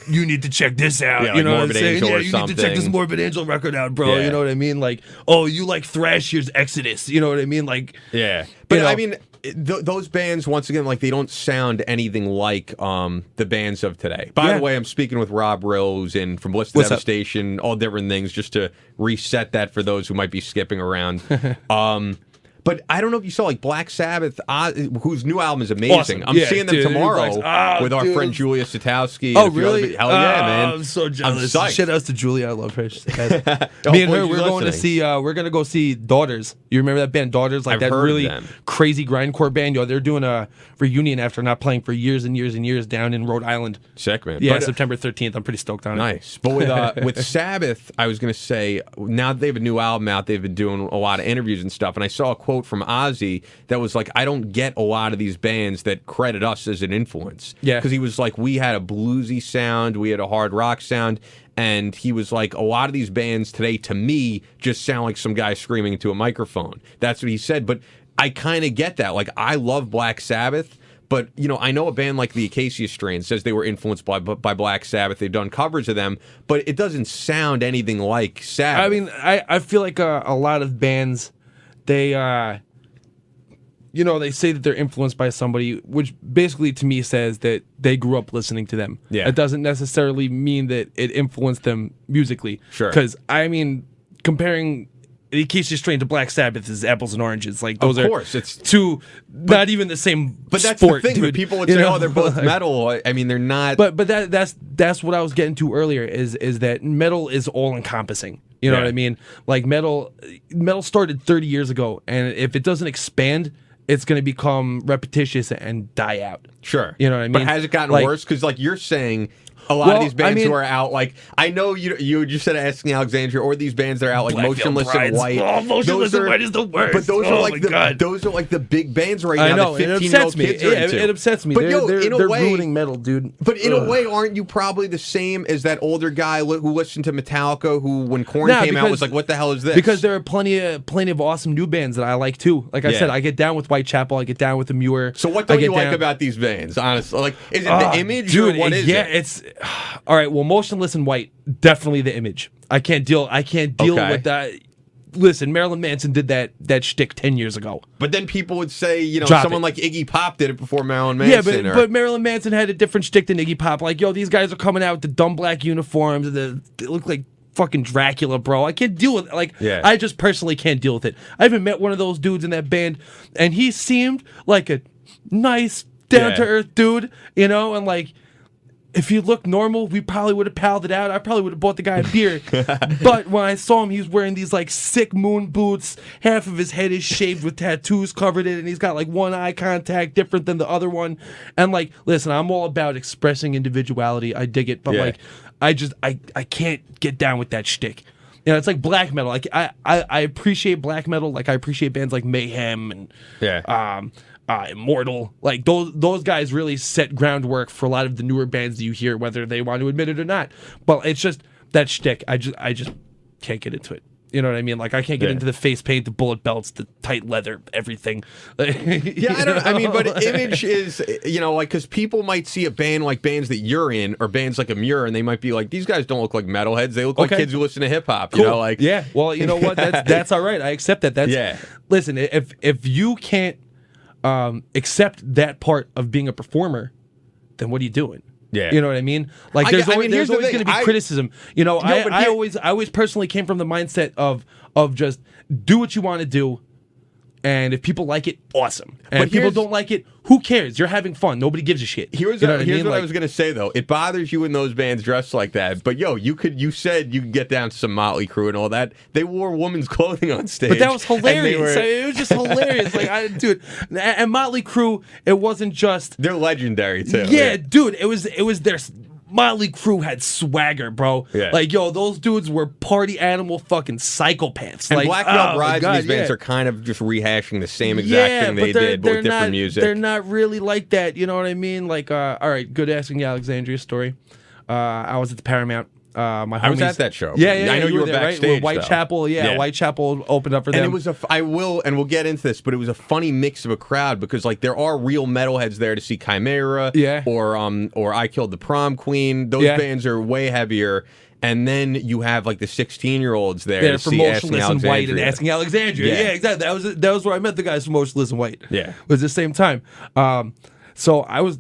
You need to check this out. Yeah, you know what I'm Morbid saying? Angel Yeah, or you something. need to check this Morbid Angel record out, bro. Yeah. You know what I mean? Like, oh, you like thrash? Here's Exodus. You know what I mean? Like, yeah. But I mean, those bands, once again, like, they don't sound anything like the bands of today. By the way, I'm speaking with Rob Brill, who's in From Bliss to Devastation, all different things, just to reset that for those who might be skipping around. But I don't know if you saw, like, Black Sabbath, whose new album is amazing. Awesome. I'm seeing them tomorrow with our friend Julia Satowski. Oh, really? Hell yeah, man! I'm so jealous. I'm psyched. Shout outs to Julia. I love her. Me and her, we're going to see. We're gonna go see Daughters. You remember that band, Daughters? Like, I've that heard really them. crazy grindcore band. They're doing a reunion after not playing for years and years and years down in Rhode Island. Sick, man. Yeah, But, September 13th. I'm pretty stoked on it. Nice. But with Sabbath, I was going to say, now that they have a new album out, they've been doing a lot of interviews and stuff, and I saw a quote from Ozzy that was like, I don't get a lot of these bands that credit us as an influence. Yeah. Because he was like, we had a bluesy sound, we had a hard rock sound, and he was like, a lot of these bands today, to me, just sound like some guy screaming into a microphone. That's what he said. But I kind of get that. Like, I love Black Sabbath, but, I know a band like the Acacia Strain says they were influenced by Black Sabbath. They've done covers of them, but it doesn't sound anything like Sabbath. I mean, I feel like a lot of bands, they they say that they're influenced by somebody, which basically to me says that they grew up listening to them. Yeah. It doesn't necessarily mean that it influenced them musically. Sure. Because, I mean, comparing Acacia Strain to Black Sabbath is apples and oranges. Like, those of course, are it's not even the same But that's sport, the thing. dude. People would say, "Oh, they're both metal." I mean, they're not. But that's what I was getting to earlier. Is that metal is all encompassing. You know what I mean? Like metal started 30 years ago, and if it doesn't expand, it's going to become repetitious and die out. Sure. You know what I mean? But has it gotten Like, worse? Because like you're saying, a lot of these bands who are out, like I know you just said Asking Alexandria, or these bands that are out like Black Motionless Veil and Brides. White. Oh, Motionless and White is the worst. But those Oh are like my God. those are like the big bands right I now. know, that it 15-year-old upsets me. kids are into. It upsets me. But They're ruining metal, dude. But in a way, aren't you probably the same as that older guy who listened to Metallica, who when Korn came out was like, "What the hell is this?" Because there are plenty of awesome new bands that I like too. Like I said, I get down with Whitechapel. I get down with the Muir. So what don't you like about these bands? Honestly, like is it the image, dude, or what is it? Yeah, it's all right. Well, Motionless and White, definitely the image. I can't deal with that. Listen, Marilyn Manson did that shtick 10 years ago. But then people would say, Drop someone it. like Iggy Pop did it before Marilyn Manson. Yeah, but Marilyn Manson had a different shtick than Iggy Pop. Like, yo, these guys are coming out with the dumb black uniforms. They look like fucking Dracula, bro. I can't deal with it. Like, I just personally can't deal with it. I even met one of those dudes in that band, and he seemed like a nice, down-to-earth dude, and like, if he looked normal, we probably would have palled it out. I probably would have bought the guy a beer. But when I saw him, he was wearing these like sick moon boots. Half of his head is shaved with tattoos covered in it, and he's got like one eye contact different than the other one. And like, listen, I'm all about expressing individuality. I dig it, but like, I can't get down with that shtick. It's like black metal. Like I appreciate black metal. Like I appreciate bands like Mayhem and Immortal. Like those guys really set groundwork for a lot of the newer bands that you hear, whether they want to admit it or not. But it's just that shtick. I just can't get into it. You know what I mean? Like I can't get into the face paint, the bullet belts, the tight leather, everything. Yeah, I mean, but image is, like, because people might see a band like bands that you're in, or bands like a Muir, and they might be like, these guys don't look like metalheads. They look like kids who listen to hip hop. Cool. Like, yeah. Well, you know what? That's all right. I accept that. Listen, if you can't accept that part of being a performer, then what are you doing? Yeah. You know what I mean? Like there's always going to be criticism. I always personally came from the mindset of just do what you want to do, and if people like it, awesome. And if people don't like it, who cares? You're having fun. Nobody gives a shit. Here's what I was gonna say though. It bothers you when those bands dress like that. But you said you could get down to some Motley Crue and all that. They wore women's clothing on stage. But that was hilarious. It was just hilarious. Like dude, and Motley Crue, it wasn't just they're legendary too. Yeah, dude, it was their Motley Crue had swagger, bro. Yeah. Like, yo, those dudes were party animal fucking psychopathers. And like, Black Veil Brides and these bands are kind of just rehashing the same exact thing they did, but with different music. They're not really like that, you know what I mean? Like, all right, good Asking Alexandria story. I was at the Paramount. My homies, I was at that show. Yeah, I know you were there, backstage. Right? Whitechapel, Whitechapel opened up for them. And it was and we'll get into this, but it was a funny mix of a crowd because like there are real metalheads there to see Chimera, or I Killed the Prom Queen. Those bands are way heavier. And then you have like the 16-year-olds there to see Asking Motionless and White and Alexandria. Asking Alexandria. Yeah, exactly. That was where I met the guys from Motionless and White. Yeah, it was the same time. So I was.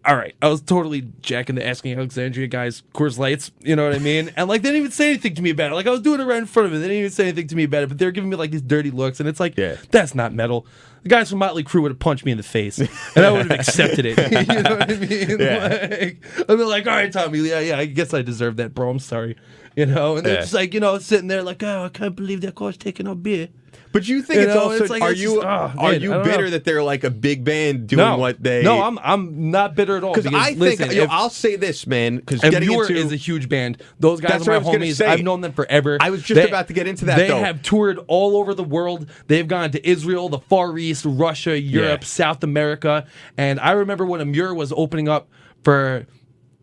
All right, I was totally jacking the Asking Alexandria guys, Coors Lights, you know what I mean? And like, they didn't even say anything to me about it. Like, I was doing it right in front of them. They didn't even say anything to me about it, but they were giving me like these dirty looks, and it's like, that's not metal. The guys from Motley Crue would have punched me in the face, and I would have accepted it. You know what I mean? Like, I'd be like, all right, Tommy, yeah, I guess I deserve that, bro. I'm sorry. And they're just like, sitting there like, oh, I can't believe that guy's taking our beer. But you think it's also? Are you bitter that they're like a big band doing what they? No, I'm not bitter at all. Because I think I'll say this, man. Because Muir is a huge band. Those guys are my homies. I've known them forever. I was just about to get into that. They have toured all over the world. They've gone to Israel, the Far East, Russia, Europe, South America. And I remember when Muir was opening up for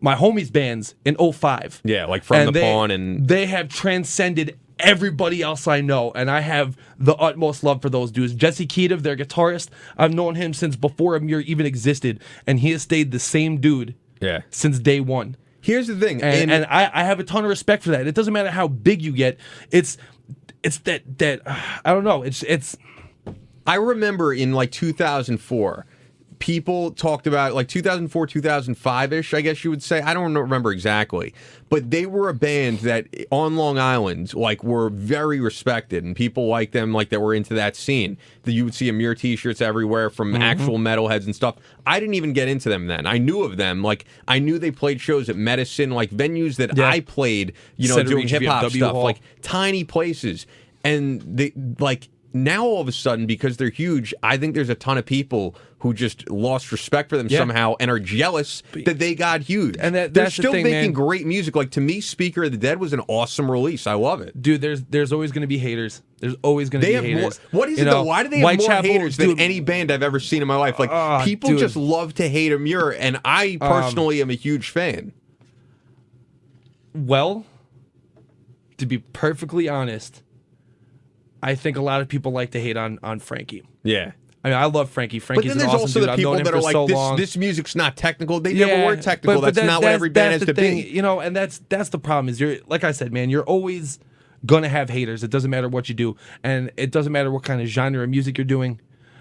my homies' bands in 2005. Yeah, like From the Pawn, and they have transcended everybody else I know, and I have the utmost love for those dudes. Jesse Keetive, their guitarist, I've known him since before Muir even existed, and he has stayed the same dude since day one. Here's the thing, and I have a ton of respect for that. It doesn't matter how big you get. It's that I don't know. It's I remember in like 2004, people talked about like 2004, 2005-ish, I guess you would say. I don't remember exactly. But they were a band that on Long Island like were very respected, and people like them like that were into that scene. That you would see Amir t-shirts everywhere from actual metalheads and stuff. I didn't even get into them then. I knew of them. Like I knew they played shows at Medicine, like venues that I played, you know, doing hip hop stuff, Hall. like tiny places. And they like now all of a sudden, because they're huge, I think there's a ton of people who just lost respect for them somehow and are jealous that they got huge. And they're still making great music. Like to me, Speaker of the Dead was an awesome release. I love it. Dude, there's always going to be haters. There's always going to be haters. What is it though? Why do they have more haters than any band I've ever seen in my life? Like people just love to hate Amir, and I personally am a huge fan. Well, to be perfectly honest, I think a lot of people like to hate on Frankie. Yeah. I mean, I love Frankie. Frankie's but then an there's awesome also dude. the people that are like, this music's not technical. They never were technical. That's not what every band has to be. You know, and that's the problem is you're, like I said, man, you're always going to have haters. It doesn't matter what you do. And it doesn't matter what kind of genre of music you're doing.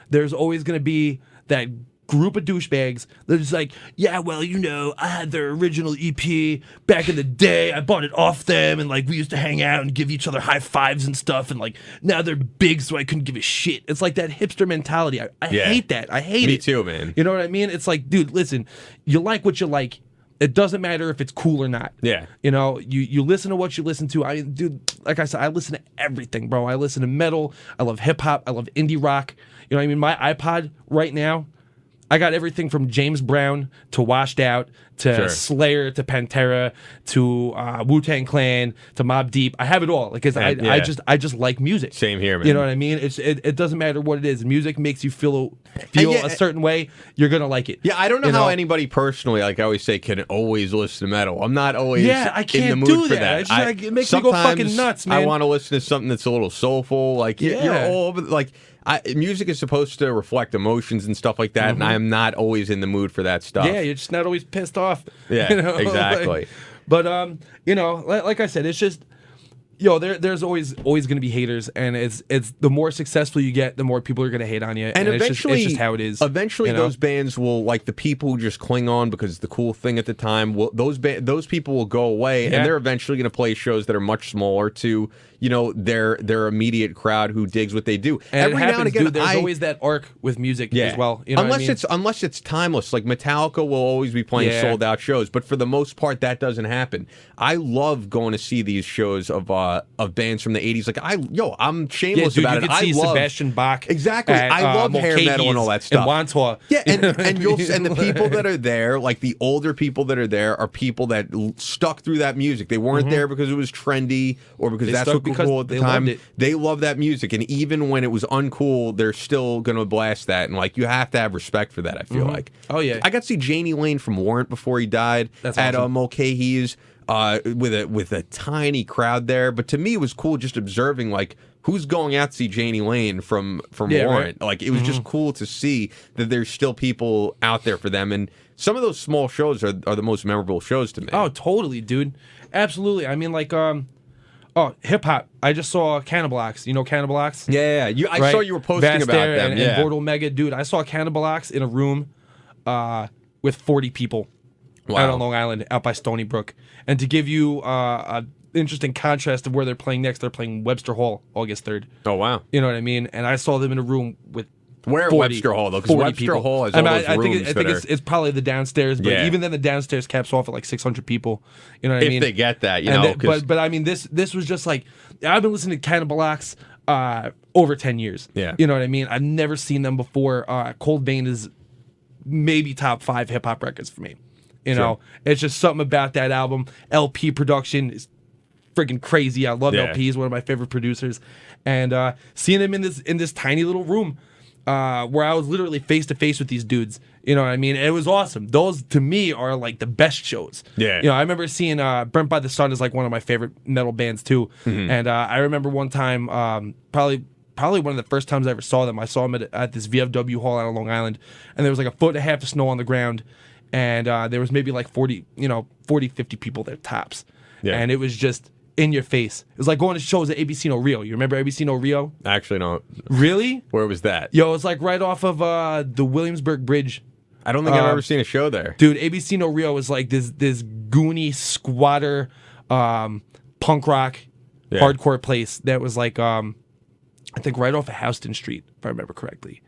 There's always going to be that group of douchebags that are just like, yeah, well, you know, I had their original EP back in the day. I bought it off them, and like we used to hang out and give each other high fives and stuff. And like now they're big, so I couldn't give a shit. It's like that hipster mentality. I hate that. I hate it. Me too, man. You know what I mean? It's like, dude, listen, you like what you like. It doesn't matter if it's cool or not. Yeah. You know, you listen to what you listen to. I mean, dude, like I said, I listen to everything, bro. I listen to metal. I love hip hop. I love indie rock. You know what I mean? My iPod right now, I got everything from James Brown to Washed Out to Slayer to Pantera to Wu-Tang Clan to Mobb Deep. I have it all because I just like music. Same here, man. You know what I mean? It doesn't matter what it is. Music makes you feel a certain way. You're gonna like it. Yeah, I don't know how anybody personally, like I always say, can always listen to metal. I'm not always I can't in the mood do for that. that. It makes me go fucking nuts, man. I want to listen to something that's a little soulful. Like you're all over. Like music is supposed to reflect emotions and stuff like that, and I am not always in the mood for that stuff. Yeah, you're just not always pissed off. Yeah, you know? exactly. But you know, like I said, it's just there's always going to be haters, and it's the more successful you get, the more people are going to hate on you, and eventually, it's just how it is. Eventually, those bands will, like the people who just cling on because it's the cool thing at the time. Those people will go away, and they're eventually going to play shows that are much smaller to their immediate crowd who digs what they do. And every it happens, now and again, dude, there's always that arc with music as well. You know unless it's timeless, like Metallica will always be playing sold out shows, but for the most part, that doesn't happen. I love going to see these shows of bands from the 80s. Like I'm shameless about it. You could see Sebastian Bach. Exactly. I love hair metal and all that stuff. And Wantua. Yeah, and the people that are there, like the older people that are there, are people that stuck through that music. They weren't there because it was trendy or because that's what cool at the time. They love that music, and even when it was uncool, they're still gonna blast that. And like you have to have respect for that. I feel like. Oh yeah. I got to see Janie Lane from Warrant before he died. That's at awesome. Mulcahy's with a tiny crowd there. But to me, it was cool just observing like who's going out to see Janie Lane from Warrant. Right. Like it was just cool to see that there's still people out there for them, and some of those small shows are the most memorable shows to me. Oh, totally, dude. Absolutely. I mean, like hip hop. I just saw Cannibal Ox. You know Cannibal Ox? Yeah. I saw you were posting about them. And Vortal Mega, dude. I saw Cannibal Ox in a room with 40 people out on Long Island, out by Stony Brook. And to give you an interesting contrast of where they're playing next, they're playing Webster Hall August 3rd. Oh wow. You know what I mean? And I saw them in a room with Where at Webster Hall, though? Because Webster people. Hall has all those rooms I think it's probably the downstairs, but even then the downstairs caps off at like 600 people. You know what I mean? If they get that, but I mean, this was just like, I've been listening to Cannibal Ox over 10 years. Yeah. You know what I mean? I've never seen them before. Cold Vein is maybe top 5 hip-hop records for me. You know? It's just something about that album. LP production is freaking crazy. I love LP. He's one of my favorite producers. And seeing him in this tiny little room where I was literally face to face with these dudes, you know what I mean? It was awesome. Those to me are like the best shows. Yeah. You know, I remember seeing Burnt by the Sun is like one of my favorite metal bands too. Mm-hmm. And I remember one time, probably one of the first times I ever saw them, I saw them at this VFW hall out on Long Island, and there was like a 1.5 foot of snow on the ground, and there was maybe like 40, 50 people there tops. Yeah. And it was in your face. It was like going to shows at ABC No Rio. You remember ABC No Rio? I actually don't. Really? Where was that? Yo, it's like right off of the Williamsburg Bridge. I don't think I've ever seen a show there. Dude, ABC No Rio is like this goony squatter punk rock hardcore place that was like I think right off of Houston Street, if I remember correctly.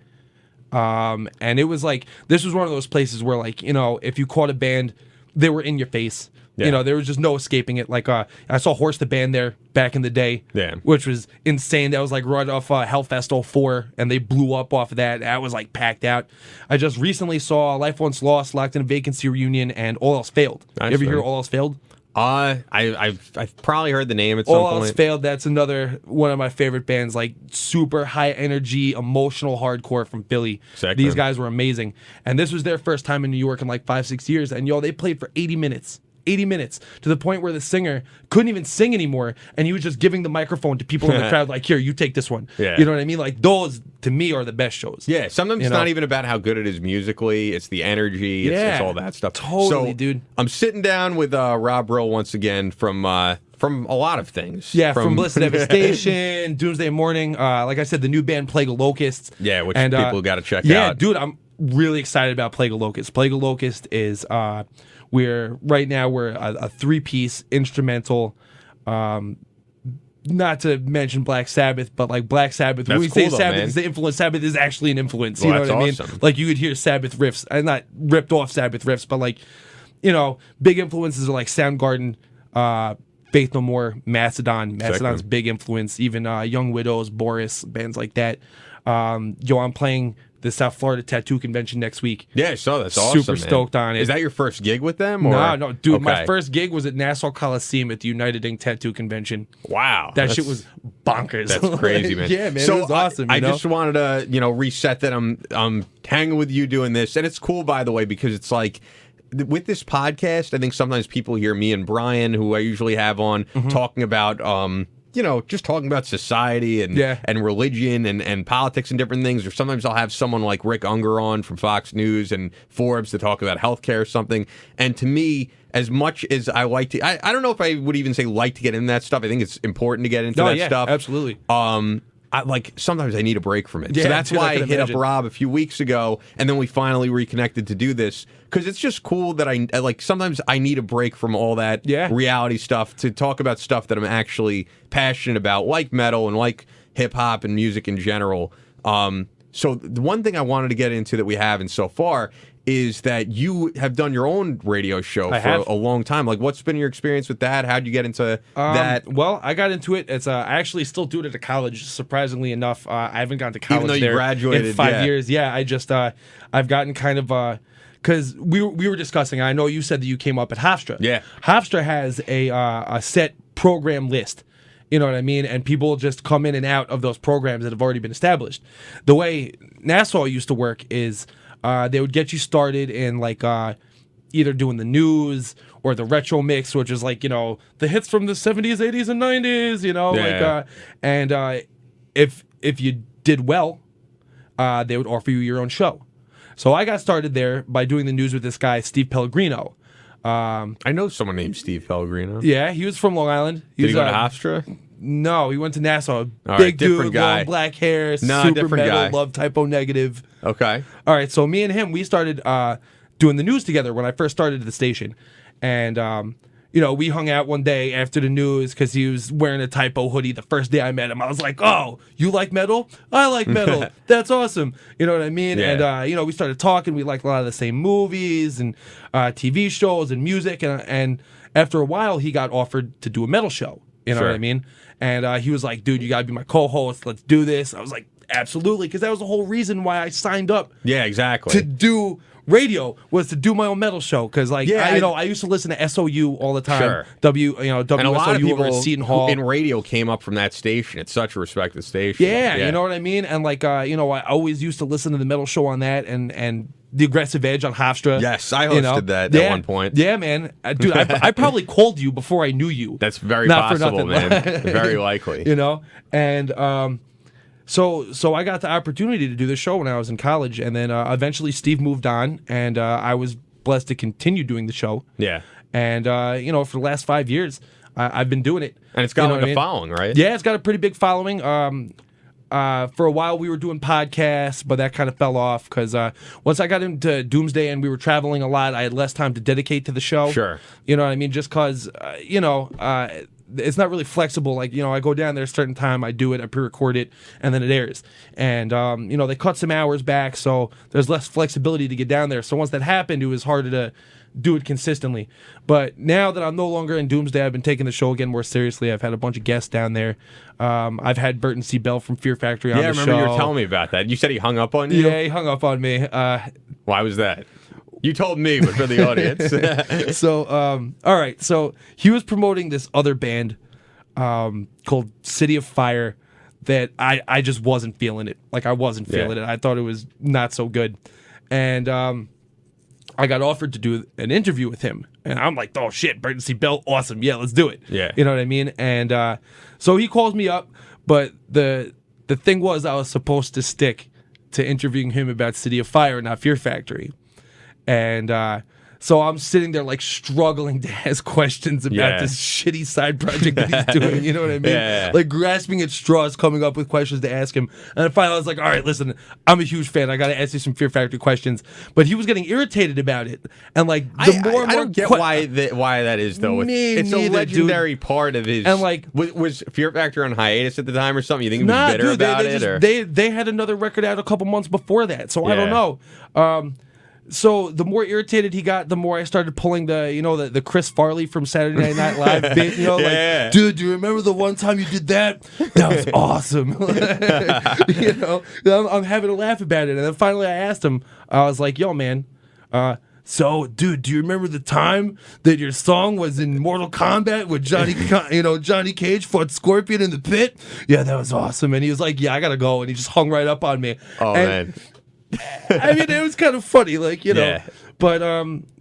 And it was like, this was one of those places where, like, you know, if you caught a band, they were in your face. Yeah. You know, there was just no escaping it. Like, I saw Horse the Band there back in the day, which was insane. That was like right off Hellfest 04, and they blew up off of that. That was like packed out. I just recently saw Life Once Lost, Locked in a Vacancy reunion, and All Else Failed. Nice, You ever hear man. All Else Failed? I've probably heard the name at some All point. Else Failed, that's another one of my favorite bands, like super high energy, emotional hardcore from Philly. Sick, These man. guys were amazing. And this was their first time in New York in like 5-6 years. And yo, they played for 80 minutes. 80 minutes to the point where the singer couldn't even sing anymore, and he was just giving the microphone to people in the crowd, like, here, you take this one. Yeah. You know what I mean? Like, those to me are the best shows. Yeah, sometimes You it's know? not even about how good it is musically. It's the energy. It's all that stuff. Totally, so, dude. I'm sitting down with Rob Brill once again from a lot of things. Yeah, from Bliss and Devastation, Doomsday Morning. Like I said, the new band Plague of Locusts. Yeah, which people got to check out. Yeah, dude, I'm really excited about Plague of Locusts. Plague of Locusts is we're a 3-piece instrumental. Not to mention Black Sabbath, but like Black Sabbath. When we That's say cool though, Sabbath man. is the influence, Sabbath is actually an influence. Well, You know what I that's mean? awesome. Like you could hear Sabbath riffs, not ripped off Sabbath riffs, but like, you know, big influences are like Soundgarden, Faith No More, Mastodon. Mastodon's man. big influence. Even Young Widows, Boris, bands like that. I'm playing the South Florida Tattoo Convention next week. Yeah, I saw that's awesome. Super man. stoked on it. Is that your first gig with them? Or? No, dude. My Okay. first gig was at Nassau Coliseum at the United Ink Tattoo Convention. Wow, That shit was bonkers. That's crazy, man. Yeah, man. So it was awesome. I you know? just wanted to, reset that I'm hanging with you doing this, and it's cool, by the way, because it's like with this podcast, I think sometimes people hear me and Brian, who I usually have on, talking about. Just talking about society and religion and politics and different things. Or sometimes I'll have someone like Rick Unger on from Fox News and Forbes to talk about healthcare or something. And to me, as much as I like to, I don't know if I would even say like to get into that stuff. I think it's important to get into that stuff. Absolutely. Sometimes I need a break from it. Yeah, So that's dude, I why I can hit imagine. up Rob a few weeks ago, and then we finally reconnected to do this. Because it's just cool that I like. Sometimes I need a break from all that reality stuff to talk about stuff that I'm actually passionate about, like metal and like hip hop and music in general. So the one thing I wanted to get into that we haven't so far is that you have done your own radio show for a long time. Like, what's been your experience with that? How'd you get into that? Well, I got into it. It's I actually still do it at a college. Surprisingly enough, I haven't gone to college Even though you there graduated, in 5 years. Yeah, I just I've gotten kind of because we were discussing. I know you said that you came up at Hofstra. Yeah. Hofstra has a set program list. You know what I mean? And people just come in and out of those programs that have already been established. The way Nassau used to work is they would get you started in like either doing the news or the retro mix, which is like, the hits from the 70s, 80s, and 90s, if you did well, they would offer you your own show. So I got started there by doing the news with this guy, Steve Pellegrino. I know someone named Steve Pellegrino. Yeah, he was from Long Island. Did he go to Hofstra? No, he went to Nassau. All Big right, different dude, guy. long black hair, Nah, super different metal, guy. love typo negative. Okay. All right, so me and him, we started doing the news together when I first started at the station. And, we hung out one day after the news because he was wearing a typo hoodie the first day I met him. I was like, oh, you like metal? I like metal. That's awesome. You know what I mean? Yeah. And, we started talking. We liked a lot of the same movies and TV shows and music. And after a while, he got offered to do a metal show. You know Sure. what I mean? And he was like, dude, you got to be my co-host. Let's do this. I was like, absolutely. Because that was the whole reason why I signed up Yeah, exactly. to do radio, was to do my own metal show. Because, I used to listen to SOU all the time. Sure. WSOU and a lot of over people at Seton Hall. in radio came up from that station. It's such a respected station. Yeah, you know what I mean? And, I always used to listen to the metal show on that and the Aggressive Edge on Hofstra. Yes, I hosted that at one point. Yeah, man. Dude, I probably called you before I knew you. That's very Not for possible, nothing. man. Very likely. And so I got the opportunity to do the show when I was in college, and then eventually Steve moved on, and I was blessed to continue doing the show. Yeah. And for the last 5 years, I've been doing it. And it's got You know like what I a mean? following, right? Yeah, it's got a pretty big following. For a while, we were doing podcasts, but that kind of fell off because once I got into Doomsday and we were traveling a lot, I had less time to dedicate to the show. Sure. You know what I mean? Just because, it's not really flexible. Like, I go down there a certain time, I do it, I pre-record it, and then it airs. And, they cut some hours back, so there's less flexibility to get down there. So once that happened, it was harder to do it consistently. But now that I'm no longer in Doomsday, I've been taking the show again more seriously. I've had a bunch of guests down there. I've had Burton C. Bell from Fear Factory on the show. Yeah, I remember you were telling me about that. You said he hung up on you? Yeah, he hung up on me. Why was that? You told me, but for the audience. So, all right. So he was promoting this other band called City of Fire that I just wasn't feeling it. Like, I wasn't feeling it. I thought it was not so good. And I got offered to do an interview with him. And I'm like, oh, shit, Burton C. Bell, awesome. Yeah, let's do it. Yeah. You know what I mean? And so he calls me up. But the thing was, I was supposed to stick to interviewing him about City of Fire, not Fear Factory. And so I'm sitting there like struggling to ask questions about this shitty side project that he's doing. You know what I mean? Like grasping at straws, coming up with questions to ask him. And then finally I was like, all right, listen, I'm a huge fan. I got to ask you some Fear Factory questions. But he was getting irritated about it. And like the more and more, I don't get why that is though. It's a legendary part of his. And like, was Fear Factory on hiatus at the time or something? You think he was bitter about it? Or? They had another record out a couple months before that. So I don't know. So the more irritated he got, the more I started pulling the Chris Farley from Saturday Night Live bit. Dude, do you remember the one time you did that? That was awesome. I'm having a laugh about it. And then finally I asked him, I was like, yo, man, so, dude, do you remember the time that your song was in Mortal Kombat with Johnny Cage fought Scorpion in the pit? Yeah, that was awesome. And he was like, yeah, I gotta go. And he just hung right up on me. Oh, man. I mean, it was kind of funny, like, Yeah. But,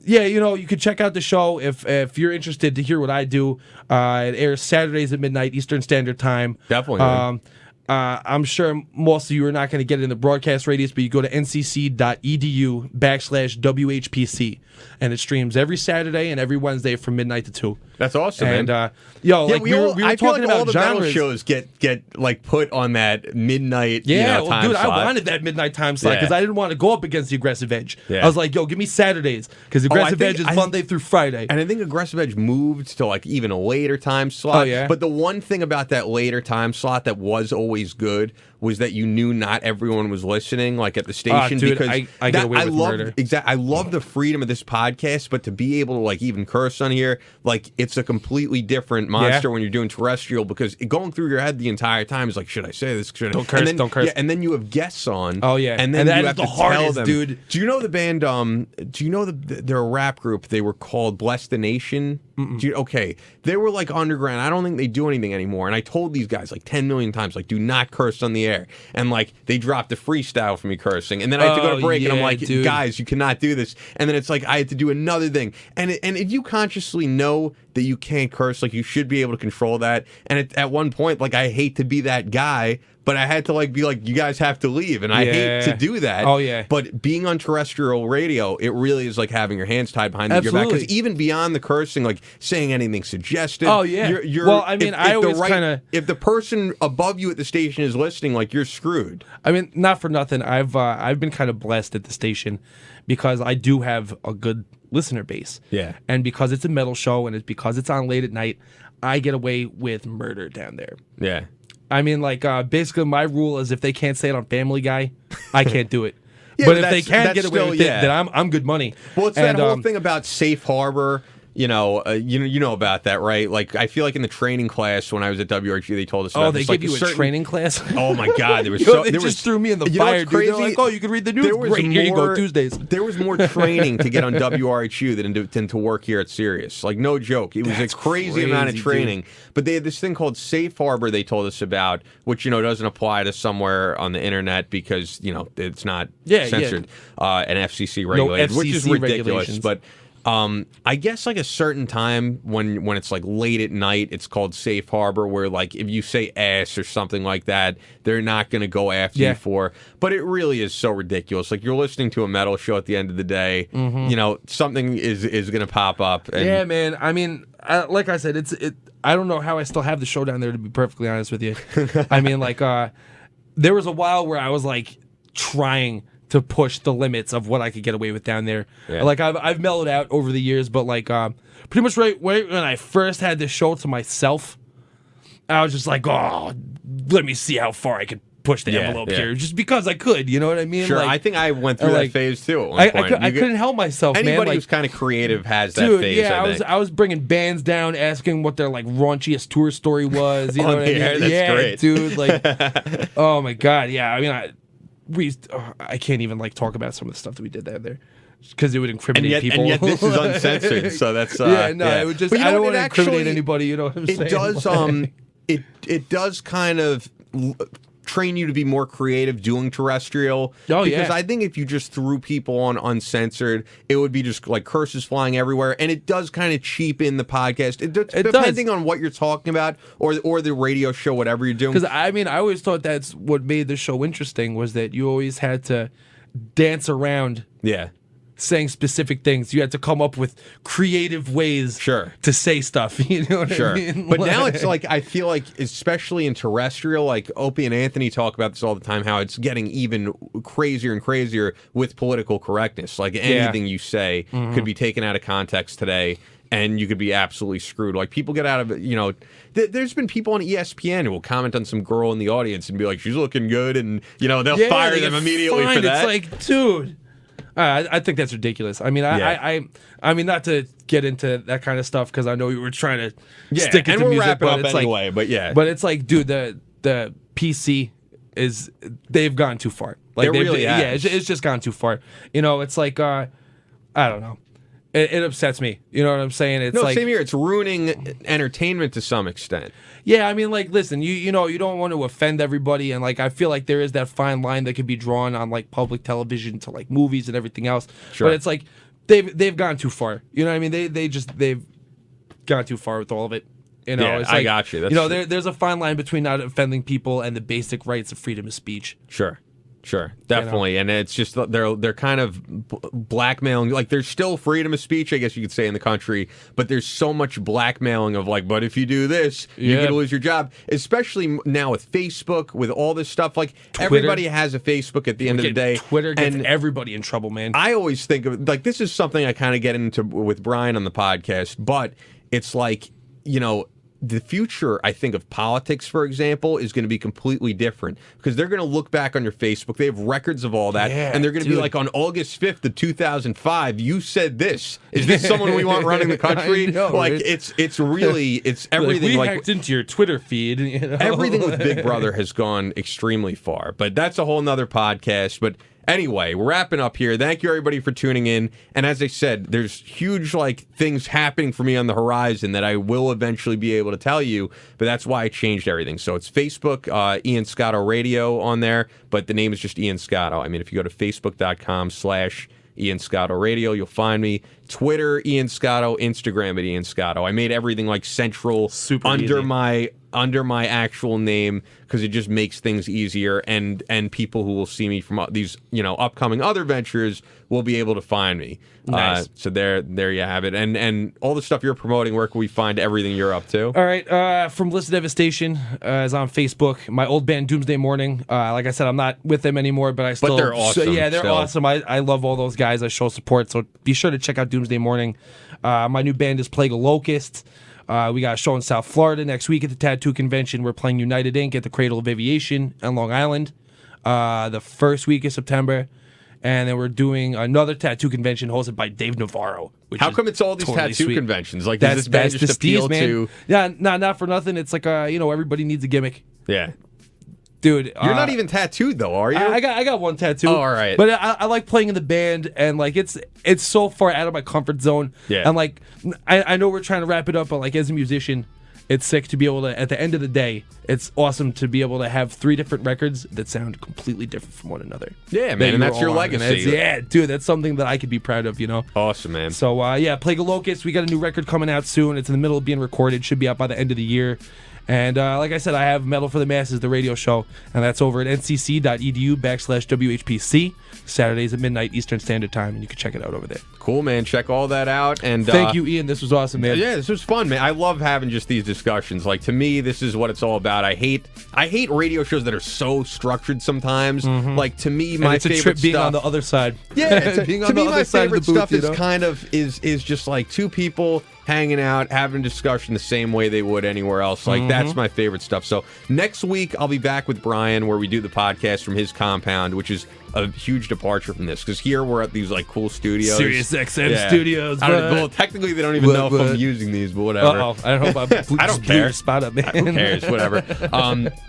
you could check out the show if you're interested to hear what I do. It airs Saturdays at midnight Eastern Standard Time. Definitely. I'm sure most of you are not going to get it in the broadcast radius, but you go to ncc.edu/WHPC, and it streams every Saturday and every Wednesday from midnight to 2. That's awesome, and, man. we were talking about all the genres. metal shows get like put on that midnight time dude, slot. I wanted that midnight time slot because I didn't want to go up against the Aggressive Edge. Yeah. I was like, yo, give me Saturdays because the Aggressive Edge is Monday through Friday. And I think Aggressive Edge moved to like even a later time slot. Oh, yeah? But the one thing about that later time slot that was always good was that you knew not everyone was listening, like at the station. Dude, because I get away with murder. Exactly. I love the freedom of this podcast, but to be able to like even curse on here, like it's a completely different monster when you're doing terrestrial, because going through your head the entire time is like, should I say this? Don't curse. Don't curse. Yeah, and then you have guests on. Oh yeah, and then that you is have the to hardest, tell them, dude. Do you know the band? Do you know they're a rap group? They were called Bless the Nation. Okay, they were like underground. I don't think they do anything anymore. And I told these guys like 10 million times, like, do not curse on the air. And like they dropped a freestyle for me cursing, and then I had to go to break, and I'm like, dude, guys, you cannot do this. And then it's like I had to do another thing. And if you consciously know that you can't curse, like you should be able to control that. And at one point, like I hate to be that guy, but I had to like be like, you guys have to leave, and I hate to do that. Oh yeah. But being on terrestrial radio, it really is like having your hands tied behind your back. Because even beyond the cursing, like saying anything suggestive. Oh yeah. Well, I mean, I always kind of, if the person above you at the station is listening, like you're screwed. I mean, not for nothing. I've been kind of blessed at the station because I do have a good listener base. Yeah. And because it's a metal show and it's because it's on late at night, I get away with murder down there. Yeah. I mean, like, basically my rule is if they can't say it on Family Guy, I can't do it. Yeah, but if they can get away with it, then I'm good money. Well, it's that whole thing about safe harbor. You know about that, right? Like, I feel like in the training class when I was at WRG, they told us. They gave you a training class. Oh my God, there was they just threw me in the fire. Dude. They're like, oh, you can read the news. Great, here you go, Tuesdays. There was more training to get on WRHU than to work here at Sirius. Like, no joke, it was a crazy amount of training. Dude. But they had this thing called safe harbor. They told us about, which doesn't apply to somewhere on the internet because it's not censored and FCC regulated, which is ridiculous. But I guess like a certain time when it's like late at night, it's called safe harbor, where like if you say ass or something like that, they're not going to go after you for. But it really is so ridiculous. Like you're listening to a metal show at the end of the day, you know, something is going to pop up. And yeah, man. I mean, like I said, I don't know how I still have the show down there, to be perfectly honest with you. I mean, like, there was a while where I was like trying to push the limits of what I could get away with down there. Yeah. Like I've mellowed out over the years, but like pretty much right when I first had this show to myself, I was just like, oh, let me see how far I could push the envelope here, just because I could. You know what I mean? Sure. Like, I think I went through that phase too. At one point. I couldn't help myself, man. Anybody Like, who's kind of creative has that dude, phase. Yeah, I was bringing bands down, asking what their like raunchiest tour story was. You know what I mean? That's great, dude. Like, oh my god, yeah. I mean, I can't even like talk about some of the stuff that we did there because it would incriminate people. And yet this is uncensored, so that's it would just. I don't want to incriminate anybody. You know what I'm saying? It does. It does kind of train you to be more creative doing terrestrial. Because I think if you just threw people on uncensored, it would be just like curses flying everywhere, and it does kind of cheapen the podcast. Depending on what you're talking about or the radio show, whatever you're doing. Because I mean, I always thought that's what made the show interesting, was that you always had to dance around. Yeah. Saying specific things, you had to come up with creative ways to say stuff. You know what I mean? But now it's like, I feel like, especially in terrestrial, like Opie and Anthony talk about this all the time, how it's getting even crazier and crazier with political correctness. Like anything you say could be taken out of context today, and you could be absolutely screwed. Like people get out of it, you know. There's been people on ESPN who will comment on some girl in the audience and be like, she's looking good, and you know they'll fire them immediately for that. It's like, dude. I think that's ridiculous. I mean, I mean, not to get into that kind of stuff because I know we were trying to stick it to music, but it's anyway. Like, but it's like, dude, the PC they've gone too far. Like they really have. Yeah, it's just gone too far. You know, it's like I don't know. It upsets me. You know what I'm saying? It's like, same here. It's ruining entertainment to some extent. Yeah, I mean, like, listen, you know, you don't want to offend everybody, and like, I feel like there is that fine line that can be drawn on like public television to like movies and everything else. Sure. But it's like they've gone too far. You know what I mean? They've gone too far with all of it. You know, it's like, I got you. You know, there's a fine line between not offending people and the basic rights of freedom of speech. Sure, definitely, and it's just they're kind of blackmailing. Like there's still freedom of speech, I guess you could say, in the country, but there's so much blackmailing of like, but if you do this, you could lose your job. Especially now with Facebook, with all this stuff. Like Twitter. Everybody has a Facebook at the end of the day. Twitter gets everybody in trouble, man. I always think of like this is something I kind of get into with Brian on the podcast, but it's like, you know, the future, I think, of politics, for example, is going to be completely different because they're going to look back on your Facebook. They have records of all that, and they're going to be like, on August 5th of 2005, you said this. Is this someone we want running the country? Know, like, right? it's really, it's everything. We hacked into your Twitter feed. You know? Everything with Big Brother has gone extremely far, but that's a whole nother podcast. But anyway, we're wrapping up here. Thank you, everybody, for tuning in. And as I said, there's huge like things happening for me on the horizon that I will eventually be able to tell you, but that's why I changed everything. So it's Facebook, Ian Scotto Radio on there, but the name is just Ian Scotto. I mean, if you go to facebook.com/Ian Scotto Radio, you'll find me. Twitter, Ian Scotto. Instagram at Ian Scotto. I made everything like central under my actual name because it just makes things easier, and people who will see me from these, you know, upcoming other ventures will be able to find me. Nice. So there you have it, and all the stuff you're promoting. Where can we find everything you're up to? All right, From Bliss to Devastation is on Facebook. My old band Doomsday Morning. Like I said, I'm not with them anymore, but I still. But they're awesome. Yeah, they're awesome. I love all those guys. I show support, so be sure to check out Doomsday Morning. My new band is Plague of Locusts. We got a show in South Florida next week at the Tattoo Convention. We're playing United Inc. at the Cradle of Aviation on Long Island the first week of September. And then we're doing another tattoo convention hosted by Dave Navarro. How come it's all these totally tattoo sweet. Conventions? Like, does this band just appeal to... Yeah, not for nothing. It's like, you know, everybody needs a gimmick. Yeah. Dude, you're not even tattooed though, are you? I got one tattoo. Oh, all right. But I like playing in the band, and like it's so far out of my comfort zone. Yeah. And like I know we're trying to wrap it up, but like as a musician, it's sick to be able to, at the end of the day, it's awesome to be able to have 3 different records that sound completely different from one another. Yeah, man, and that's your legacy. Yeah, dude, that's something that I could be proud of, Awesome, man. So, Plague of Locusts, we got a new record coming out soon. It's in the middle of being recorded. Should be out by the end of the year. And like I said, I have Metal for the Masses, the radio show, and that's over at ncc.edu/WHPC, Saturdays at midnight Eastern Standard Time, and you can check it out over there. Cool, man. Check all that out. And thank you, Ian. This was awesome, man. Yeah, this was fun, man. I love having just these discussions. Like, to me, this is what it's all about. I hate radio shows that are so structured sometimes. Like, to me, my it's a favorite trip being stuff, on the other side. Yeah, being on to the me, other my side favorite of the booth, stuff is kind of is just like 2 people hanging out, having a discussion the same way they would anywhere else. Like, that's my favorite stuff. So next week, I'll be back with Brian where we do the podcast from his compound, which is a huge departure from this, because here we're at these like cool studios. Sirius XM studios. Well, technically they don't even know if I'm using these, but whatever. Uh-oh. I hope I don't care. Your spot up, man. Who cares? Whatever.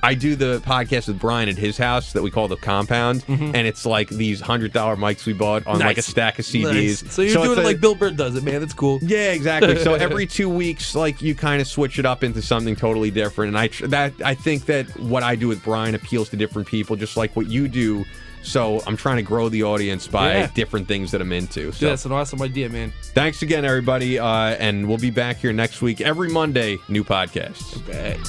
I do the podcast with Brian at his house that we call the compound, and it's like these $100 mics we bought on like a stack of CDs. Nice. So you're doing it like Bill Burr does it, man. That's cool. Yeah, exactly. So every 2 weeks, like, you kind of switch it up into something totally different, and I think that what I do with Brian appeals to different people, just like what you do. So I'm trying to grow the audience by different things that I'm into. So that's an awesome idea, man. Thanks again, everybody, and we'll be back here next week. Every Monday, new podcast. Okay.